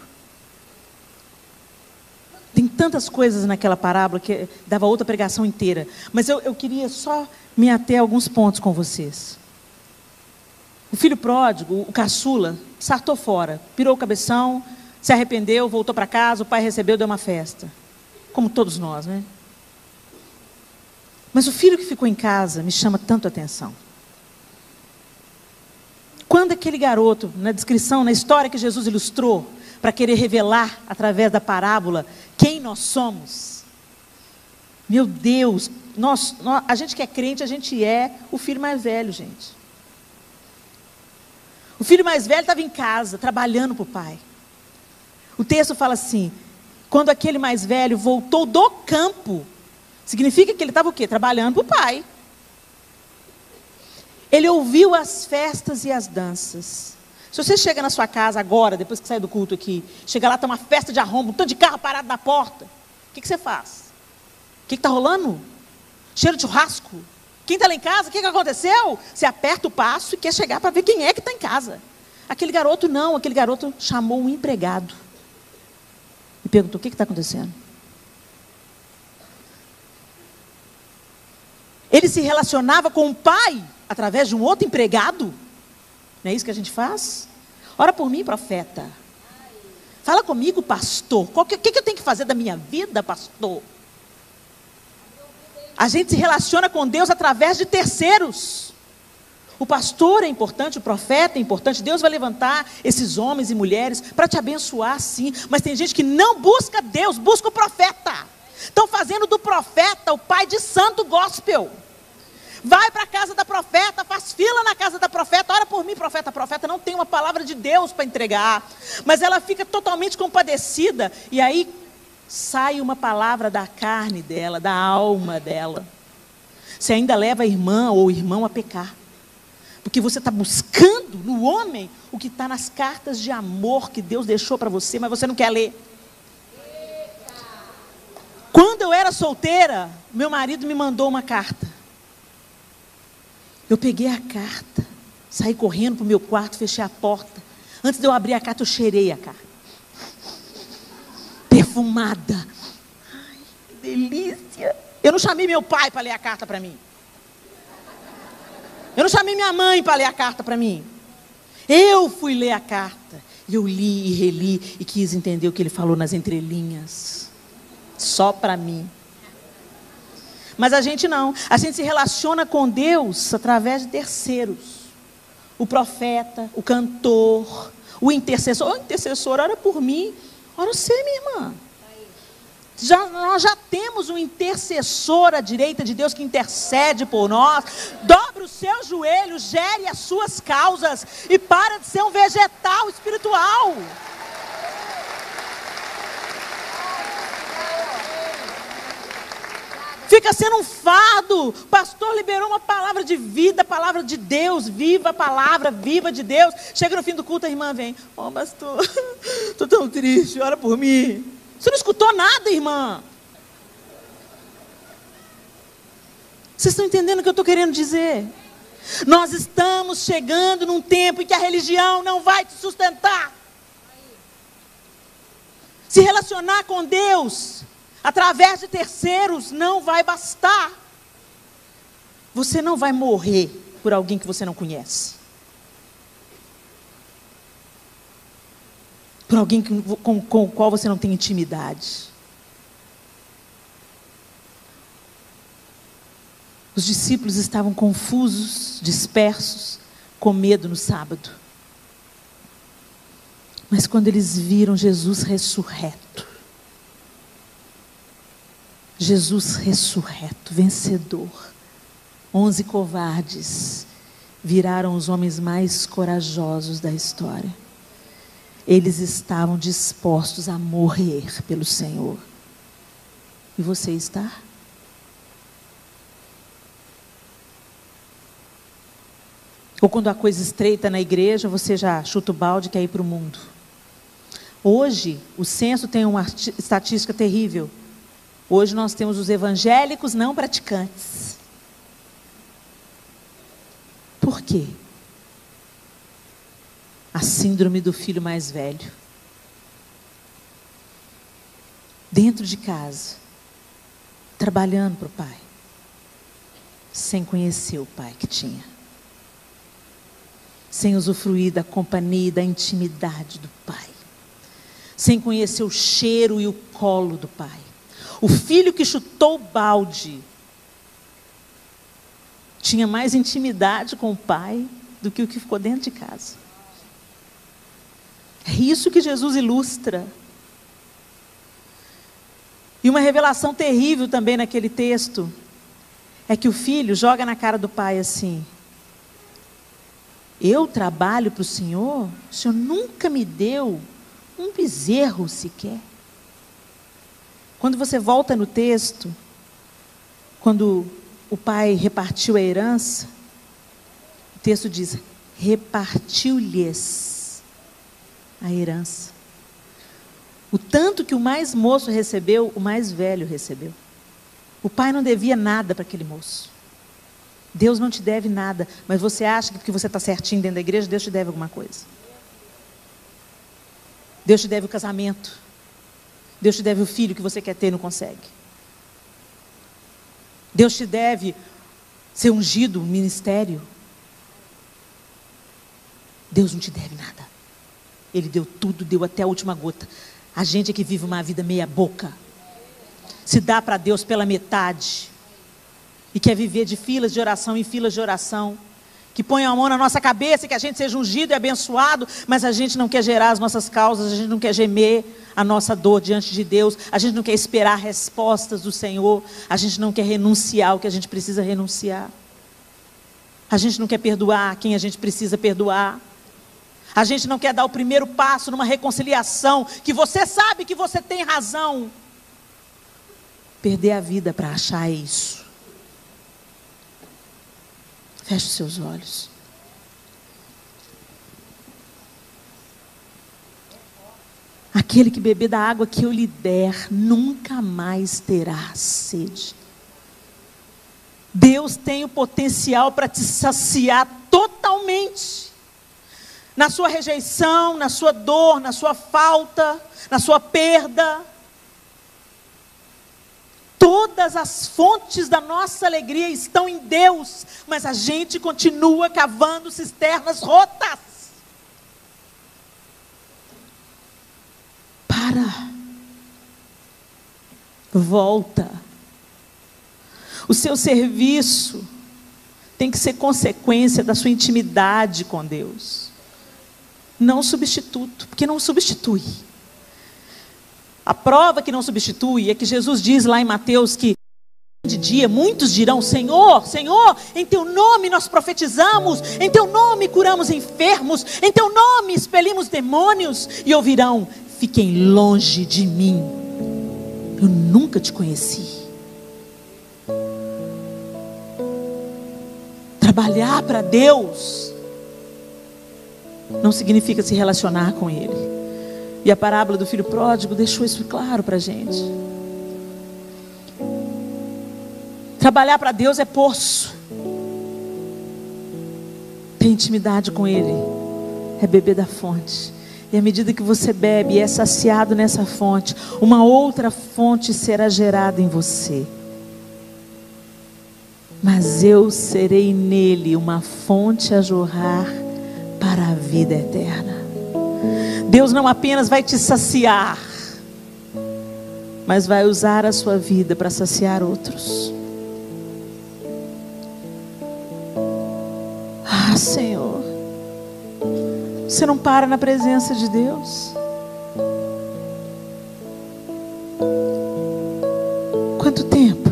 Tem tantas coisas naquela parábola que dava outra pregação inteira. Mas eu queria só me ater a alguns pontos com vocês. O filho pródigo, o caçula, saltou fora, pirou o cabeção, se arrependeu, voltou para casa, o pai recebeu, deu uma festa. Como todos nós, né? Mas o filho que ficou em casa me chama tanto a atenção. Quando aquele garoto, na descrição, na história que Jesus ilustrou, para querer revelar, através da parábola, quem nós somos. Meu Deus, a gente que é crente, a gente é o filho mais velho, gente. O filho mais velho estava em casa, trabalhando para o pai. O texto fala assim, quando aquele mais velho voltou do campo, significa que ele estava o quê? Trabalhando para o pai. Ele ouviu as festas e as danças. Se você chega na sua casa agora, depois que sai do culto aqui, chega lá, tem uma festa de arrombo, um tanto de carro parado na porta, o que você faz? O que está rolando? Cheiro de churrasco? Quem está lá em casa? O que aconteceu? Você aperta o passo e quer chegar para ver quem é que está em casa. Aquele garoto não, aquele garoto chamou um empregado. E perguntou, o que está acontecendo? Ele se relacionava com o pai através de um outro empregado. Não é isso que a gente faz? Ora por mim, profeta. Fala comigo, pastor. O que eu tenho que fazer da minha vida, pastor? A gente se relaciona com Deus através de terceiros. O pastor é importante, o profeta é importante. Deus vai levantar esses homens e mulheres para te abençoar, sim. Mas tem gente que não busca Deus, busca o profeta. Estão fazendo do profeta o pai de santo gospel. Vai para a casa da profeta, faz fila na casa da profeta, ora por mim, profeta. A profeta não tem uma palavra de Deus para entregar, mas ela fica totalmente compadecida, e aí sai uma palavra da carne dela, da alma dela. Você ainda leva a irmã ou o irmão a pecar, porque você está buscando no homem o que está nas cartas de amor que Deus deixou para você, mas você não quer ler. Quando eu era solteira, meu marido me mandou uma carta. Eu peguei a carta, saí correndo para o meu quarto, fechei a porta. Antes de eu abrir a carta, eu cheirei a carta. Perfumada. Ai, que delícia. Eu não chamei meu pai para ler a carta para mim. Eu não chamei minha mãe para ler a carta para mim. Eu fui ler a carta. E eu li e reli e quis entender o que ele falou nas entrelinhas. Só para mim. Mas a gente não, a gente se relaciona com Deus através de terceiros. O profeta, o cantor, o intercessor. O intercessor, ora por mim, ora você, minha irmã. Nós já temos um intercessor à direita de Deus que intercede por nós. Dobre os seus joelhos, gere as suas causas e para de ser um vegetal espiritual. Fica sendo um fardo. O pastor liberou uma palavra de vida, palavra de Deus, viva a palavra, viva de Deus. Chega no fim do culto, a irmã vem, pastor, estou tão triste, ora por mim. Você não escutou nada, irmã. Vocês estão entendendo o que eu estou querendo dizer? Nós estamos chegando num tempo em que a religião não vai te sustentar. Se relacionar com Deus através de terceiros não vai bastar. Você não vai morrer por alguém que você não conhece. Por alguém com o qual você não tem intimidade. Os discípulos estavam confusos, dispersos, com medo no sábado. Mas quando eles viram Jesus ressurreto, vencedor, 11 covardes viraram os homens mais corajosos da história. Eles estavam dispostos a morrer pelo Senhor. E você está? Ou quando a coisa estreita na igreja, você já chuta o balde e quer ir para o mundo. Hoje, o censo tem uma estatística terrível. Hoje nós temos os evangélicos não praticantes. Por quê? A síndrome do filho mais velho. Dentro de casa, trabalhando para o pai, sem conhecer o pai que tinha. Sem usufruir da companhia e da intimidade do pai. Sem conhecer o cheiro e o colo do pai. O filho que chutou o balde tinha mais intimidade com o pai do que o que ficou dentro de casa. É isso que Jesus ilustra. E uma revelação terrível também naquele texto é que o filho joga na cara do pai assim: eu trabalho para o Senhor nunca me deu um bezerro sequer. Quando você volta no texto, quando o pai repartiu a herança, o texto diz: repartiu-lhes a herança. O tanto que o mais moço recebeu, o mais velho recebeu. O pai não devia nada para aquele moço. Deus não te deve nada, mas você acha que porque você está certinho dentro da igreja, Deus te deve alguma coisa. Deus te deve o casamento. Deus te deve o filho que você quer ter e não consegue. Deus te deve ser ungido no ministério. Deus não te deve nada. Ele deu tudo, deu até a última gota. A gente é que vive uma vida meia boca. Se dá para Deus pela metade. E quer viver de filas de oração em filas de oração. Que põe a mão na nossa cabeça e que a gente seja ungido e abençoado. Mas a gente não quer gerar as nossas causas. A gente não quer gemer a nossa dor diante de Deus. A gente não quer esperar respostas do Senhor. A gente não quer renunciar o que a gente precisa renunciar. A gente não quer perdoar quem a gente precisa perdoar. A gente não quer dar o primeiro passo numa reconciliação. Que você sabe que você tem razão. Perder a vida para achar isso. Feche os seus olhos. Aquele que beber da água que eu lhe der, nunca mais terá sede. Deus tem o potencial para te saciar totalmente. Na sua rejeição, na sua dor, na sua falta, na sua perda. Todas as fontes da nossa alegria estão em Deus, mas a gente continua cavando cisternas rotas. Para. Volta. O seu serviço tem que ser consequência da sua intimidade com Deus. Não substituto, porque não substitui. A prova que não substitui é que Jesus diz lá em Mateus que de dia muitos dirão: Senhor, Senhor, em teu nome nós profetizamos, em teu nome curamos enfermos, em teu nome expelimos demônios, e ouvirão: fiquem longe de mim, eu nunca te conheci. Trabalhar para Deus não significa se relacionar com Ele. E a parábola do filho pródigo deixou isso claro para a gente. Trabalhar para Deus é poço. Ter intimidade com Ele é beber da fonte. E à medida que você bebe e é saciado nessa fonte, uma outra fonte será gerada em você. mas eu serei nele uma fonte a jorrar para a vida eterna. Deus não apenas vai te saciar, mas vai usar a sua vida para saciar outros. Ah, Senhor, você não para na presença de Deus? Quanto tempo?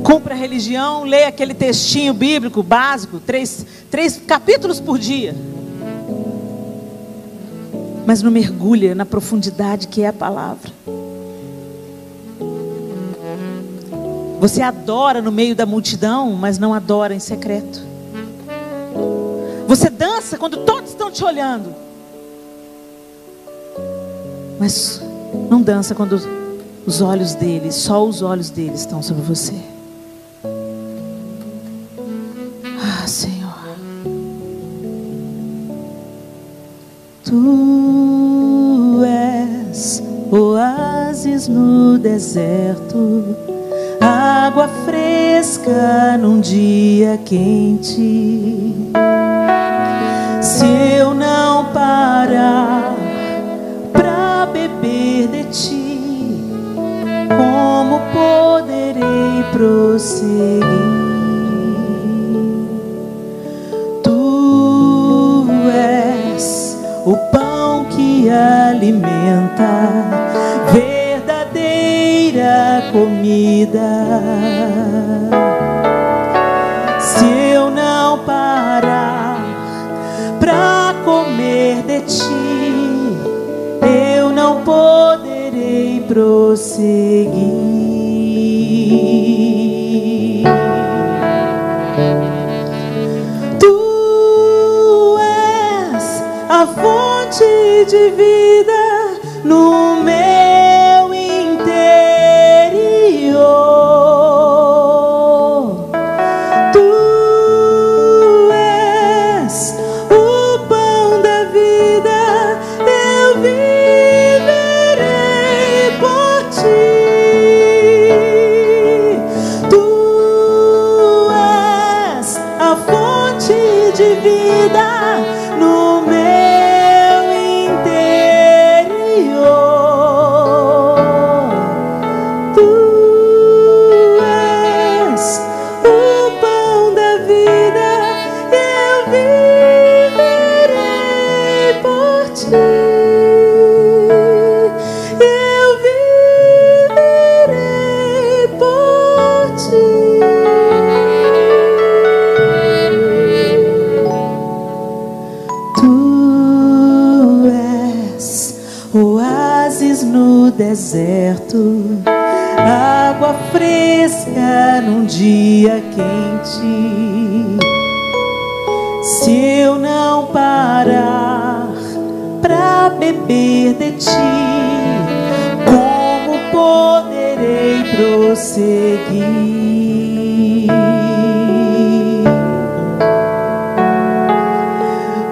Cumpre a religião, leia aquele textinho bíblico básico, três capítulos por dia, mas não mergulha na profundidade que é a palavra. Você adora no meio da multidão, mas não adora em secreto. Você dança quando todos estão te olhando, mas não dança quando os olhos dele, só os olhos dele estão sobre você. Ah, Senhor, Tu és oásis no deserto, água fresca num dia quente. Se eu não parar pra beber de Ti, como poderei prosseguir? Tu és o pão que alimenta, verdadeira comida. Se eu não parar pra comer de Ti, eu não poderei prosseguir. Tu és a fonte de vida no meu interior. Tu és o pão da vida, eu viverei por Ti. Tu és a fonte de vida no meu interior. Tu és o pão da vida, eu viverei por Ti. Eu viverei por Ti. Tu és oásis no deserto, água fresca num dia quente. Se eu não parar pra beber de Ti, como poderei prosseguir?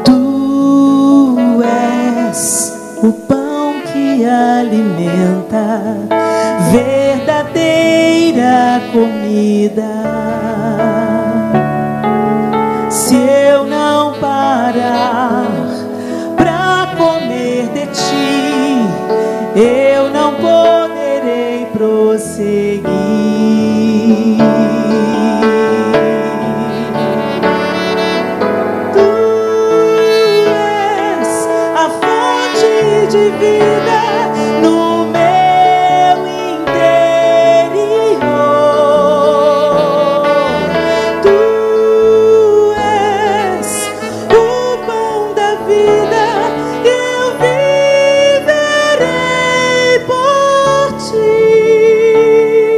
Tu és o pão que alimenta, verdadeira comida. Se eu não parar pra comer de Ti, eu não poderei prosseguir. Tu és a fonte de vida no meu interior. Tu és o pão da vida, eu viverei por Ti.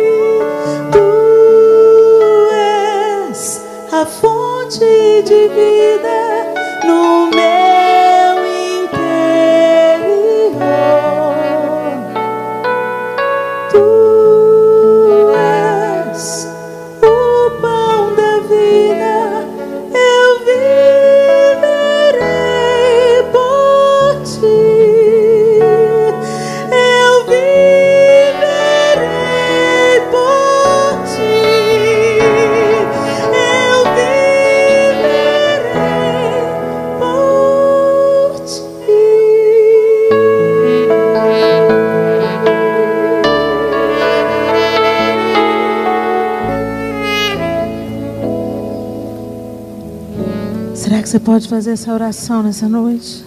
Você pode fazer essa oração nessa noite?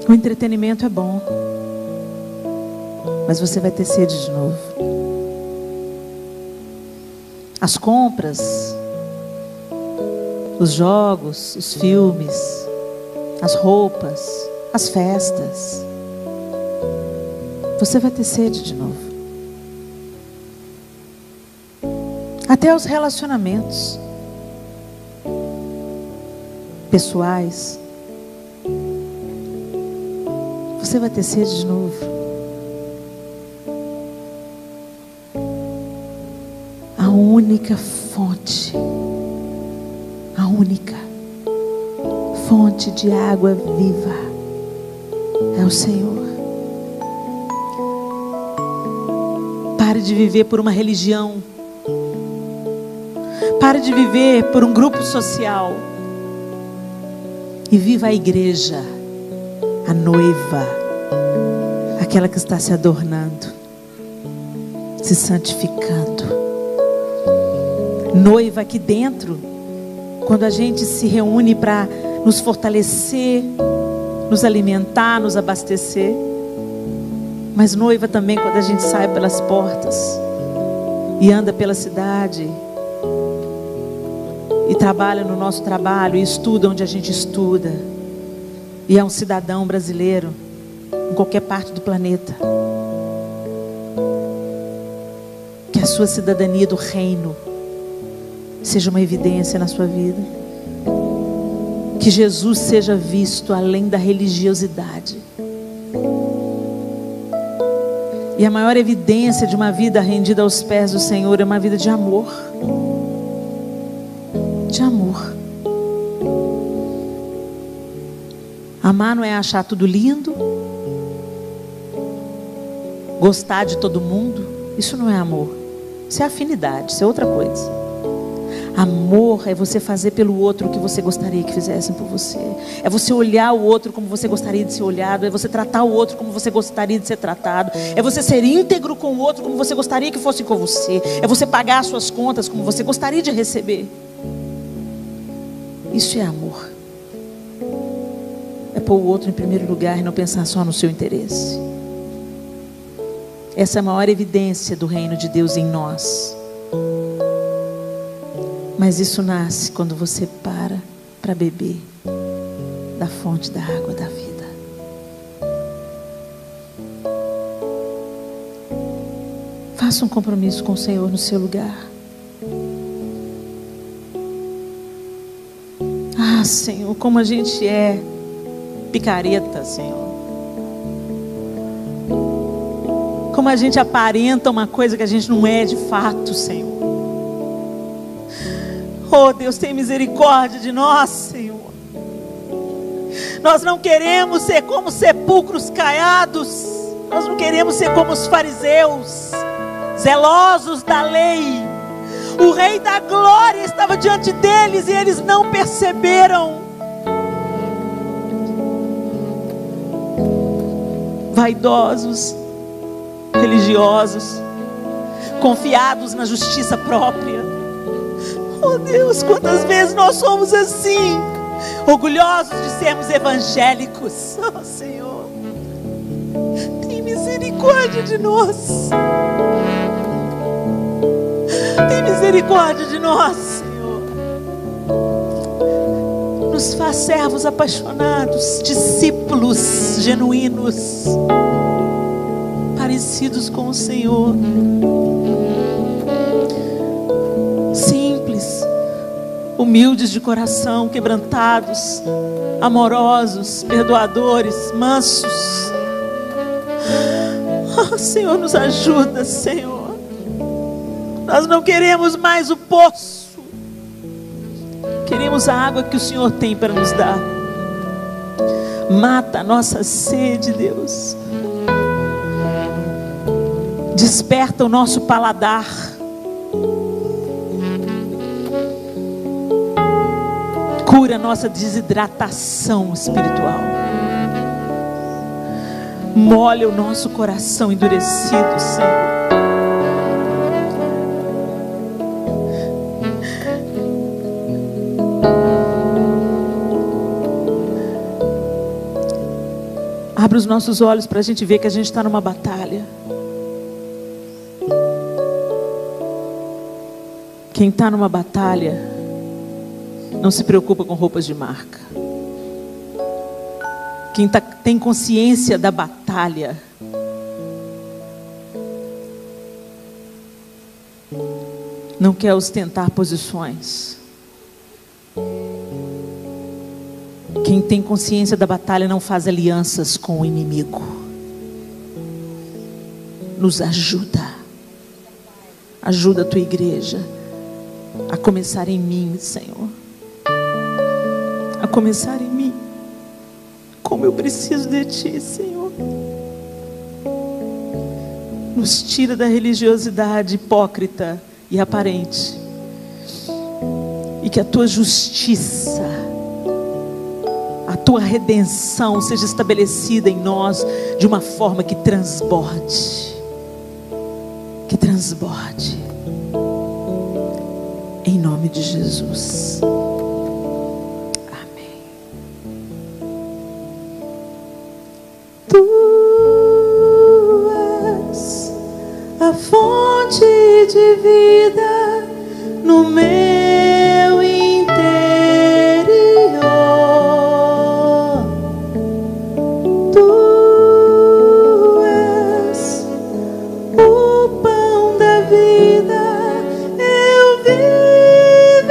O entretenimento é bom, mas você vai ter sede de novo. As compras, os jogos, os filmes, as roupas, as festas, você vai ter sede de novo. Até os relacionamentos pessoais, você vai ter sede de novo. A única fonte, a única fonte de água viva é o Senhor. Pare de viver por uma religião. Pare de viver por um grupo social. E viva a igreja, a noiva, aquela que está se adornando, se santificando. Noiva aqui dentro, quando a gente se reúne para nos fortalecer, nos alimentar, nos abastecer. Mas noiva também quando a gente sai pelas portas e anda pela cidade e trabalha no nosso trabalho e estuda onde a gente estuda e é um cidadão brasileiro em qualquer parte do planeta. Que a sua cidadania do reino seja uma evidência na sua vida. Que Jesus seja visto além da religiosidade. E a maior evidência de uma vida rendida aos pés do Senhor é uma vida de amor. De amor. Amar não é achar tudo lindo, gostar de todo mundo. Isso não é amor. Isso é afinidade, isso é outra coisa. Amor é você fazer pelo outro o que você gostaria que fizessem por você. É você olhar o outro como você gostaria de ser olhado. É você tratar o outro como você gostaria de ser tratado. É você ser íntegro com o outro como você gostaria que fosse com você. É você pagar as suas contas como você gostaria de receber. Isso é amor. É pôr o outro em primeiro lugar e não pensar só no seu interesse. Essa é a maior evidência do reino de Deus em nós. Mas isso nasce quando você para beber da fonte da água da vida. Faça um compromisso com o Senhor no seu lugar. Ah, Senhor, como a gente é picareta, Senhor. Como a gente aparenta uma coisa que a gente não é de fato, Senhor. Oh, Deus, tem misericórdia de nós, Senhor. Nós não queremos ser como sepulcros caiados. Nós não queremos ser como os fariseus, zelosos da lei. O Rei da Glória estava diante deles e eles não perceberam. Vaidosos, religiosos, confiados na justiça própria. Oh Deus, quantas vezes nós somos assim, orgulhosos de sermos evangélicos. Oh Senhor, tem misericórdia de nós. Tem misericórdia de nós, Senhor. Nos faz servos apaixonados, discípulos genuínos, parecidos com o Senhor. Simples, humildes de coração, quebrantados, amorosos, perdoadores, mansos. Oh, Senhor, nos ajuda, Senhor. Nós não queremos mais o poço. Queremos a água que o Senhor tem para nos dar. Mata a nossa sede, Deus. Desperta o nosso paladar. Cura a nossa desidratação espiritual. Molha o nosso coração endurecido, Senhor. Abre os nossos olhos para a gente ver que a gente está numa batalha. Quem está numa batalha não se preocupa com roupas de marca. Quem tem consciência da batalha não quer ostentar posições. Quem tem consciência da batalha não faz alianças com o inimigo. Nos ajuda. Ajuda a tua igreja a começar em mim, Senhor. A começar em mim. Como eu preciso de Ti, Senhor. Nos tira da religiosidade hipócrita e aparente. E que a Tua justiça, a Tua redenção seja estabelecida em nós de uma forma que transborde. Que transborde. Em nome de Jesus. Amém. Tu és a fonte de vida no meu interior. Tu és o pão da vida. Eu viverei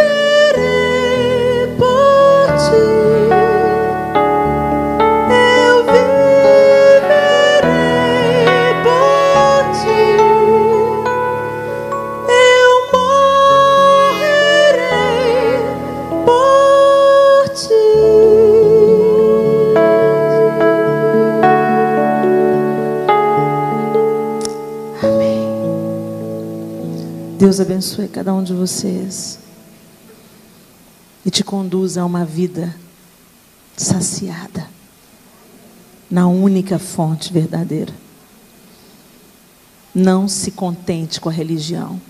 por Ti. Eu viverei por Ti. Eu morrerei por Ti. Amém. Deus abençoe cada um de vocês e te conduza a uma vida saciada na única fonte verdadeira. Não se contente com a religião.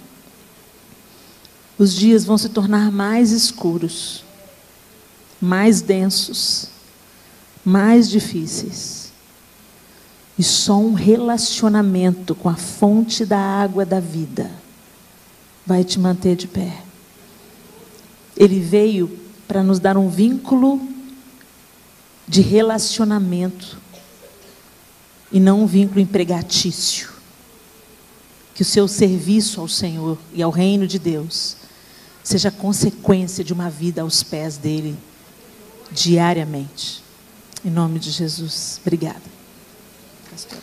Os dias vão se tornar mais escuros, mais densos, mais difíceis. E só um relacionamento com a fonte da água da vida vai te manter de pé. Ele veio para nos dar um vínculo de relacionamento e não um vínculo empregatício. Que o seu serviço ao Senhor e ao reino de Deus seja consequência de uma vida aos pés dele diariamente. Em nome de Jesus. Obrigada. Pastor.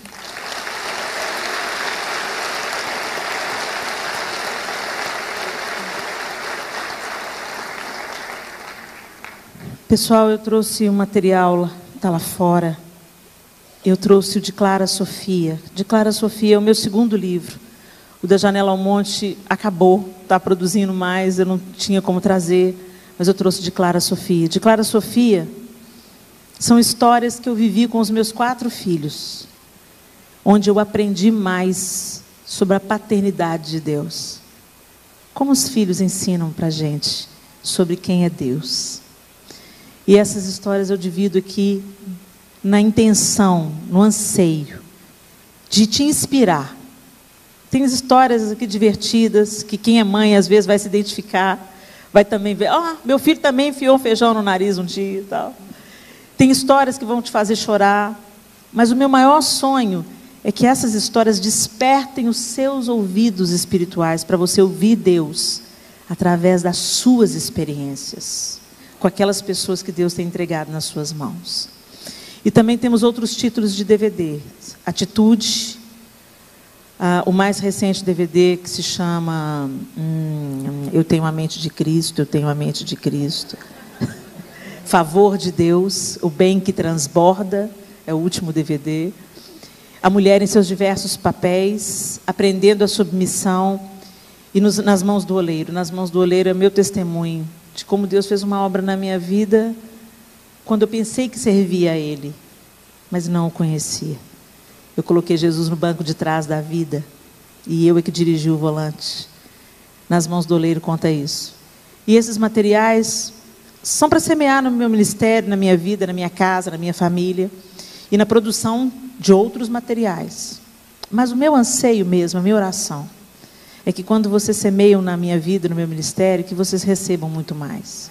Pessoal, eu trouxe um material, está lá fora. Eu trouxe o de Clara Sofia. De Clara Sofia é o meu segundo livro. O da Janela ao Monte acabou, está produzindo mais, eu não tinha como trazer, mas eu trouxe de Clara Sofia. De Clara Sofia são histórias que eu vivi com os meus 4 filhos, onde eu aprendi mais sobre a paternidade de Deus. Como os filhos ensinam para a gente sobre quem é Deus. E essas histórias eu divido aqui na intenção, no anseio de te inspirar. Tem histórias aqui divertidas, que quem é mãe às vezes vai se identificar, vai também ver, meu filho também enfiou um feijão no nariz um dia e tal. Tem histórias que vão te fazer chorar, mas o meu maior sonho é que essas histórias despertem os seus ouvidos espirituais para você ouvir Deus através das suas experiências, com aquelas pessoas que Deus tem entregado nas suas mãos. E também temos outros títulos de DVD. Atitude, o mais recente DVD que se chama Eu Tenho a Mente de Cristo, Eu Tenho a Mente de Cristo. Favor de Deus, O Bem que Transborda, é o último DVD. A Mulher em Seus Diversos Papéis, Aprendendo a Submissão, e nas Mãos do Oleiro. Nas Mãos do Oleiro é meu testemunho de como Deus fez uma obra na minha vida quando eu pensei que servia a Ele, mas não o conhecia. Eu coloquei Jesus no banco de trás da vida e eu é que dirigi o volante. Nas Mãos do Oleiro conta isso. E esses materiais são para semear no meu ministério, na minha vida, na minha casa, na minha família. e na produção de outros materiais. Mas o meu anseio mesmo, a minha oração, é que quando vocês semeiam na minha vida, no meu ministério, que vocês recebam muito mais.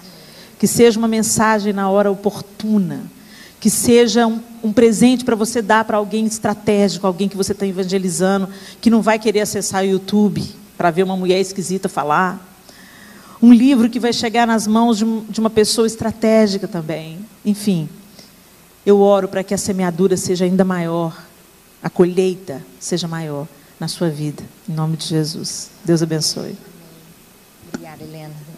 Que seja uma mensagem na hora oportuna, que seja um presente para você dar para alguém estratégico, alguém que você está evangelizando, que não vai querer acessar o YouTube para ver uma mulher esquisita falar. Um livro que vai chegar nas mãos de uma pessoa estratégica também. Enfim, eu oro para que a semeadura seja ainda maior, a colheita seja maior na sua vida. Em nome de Jesus. Deus abençoe. Obrigada, Helena.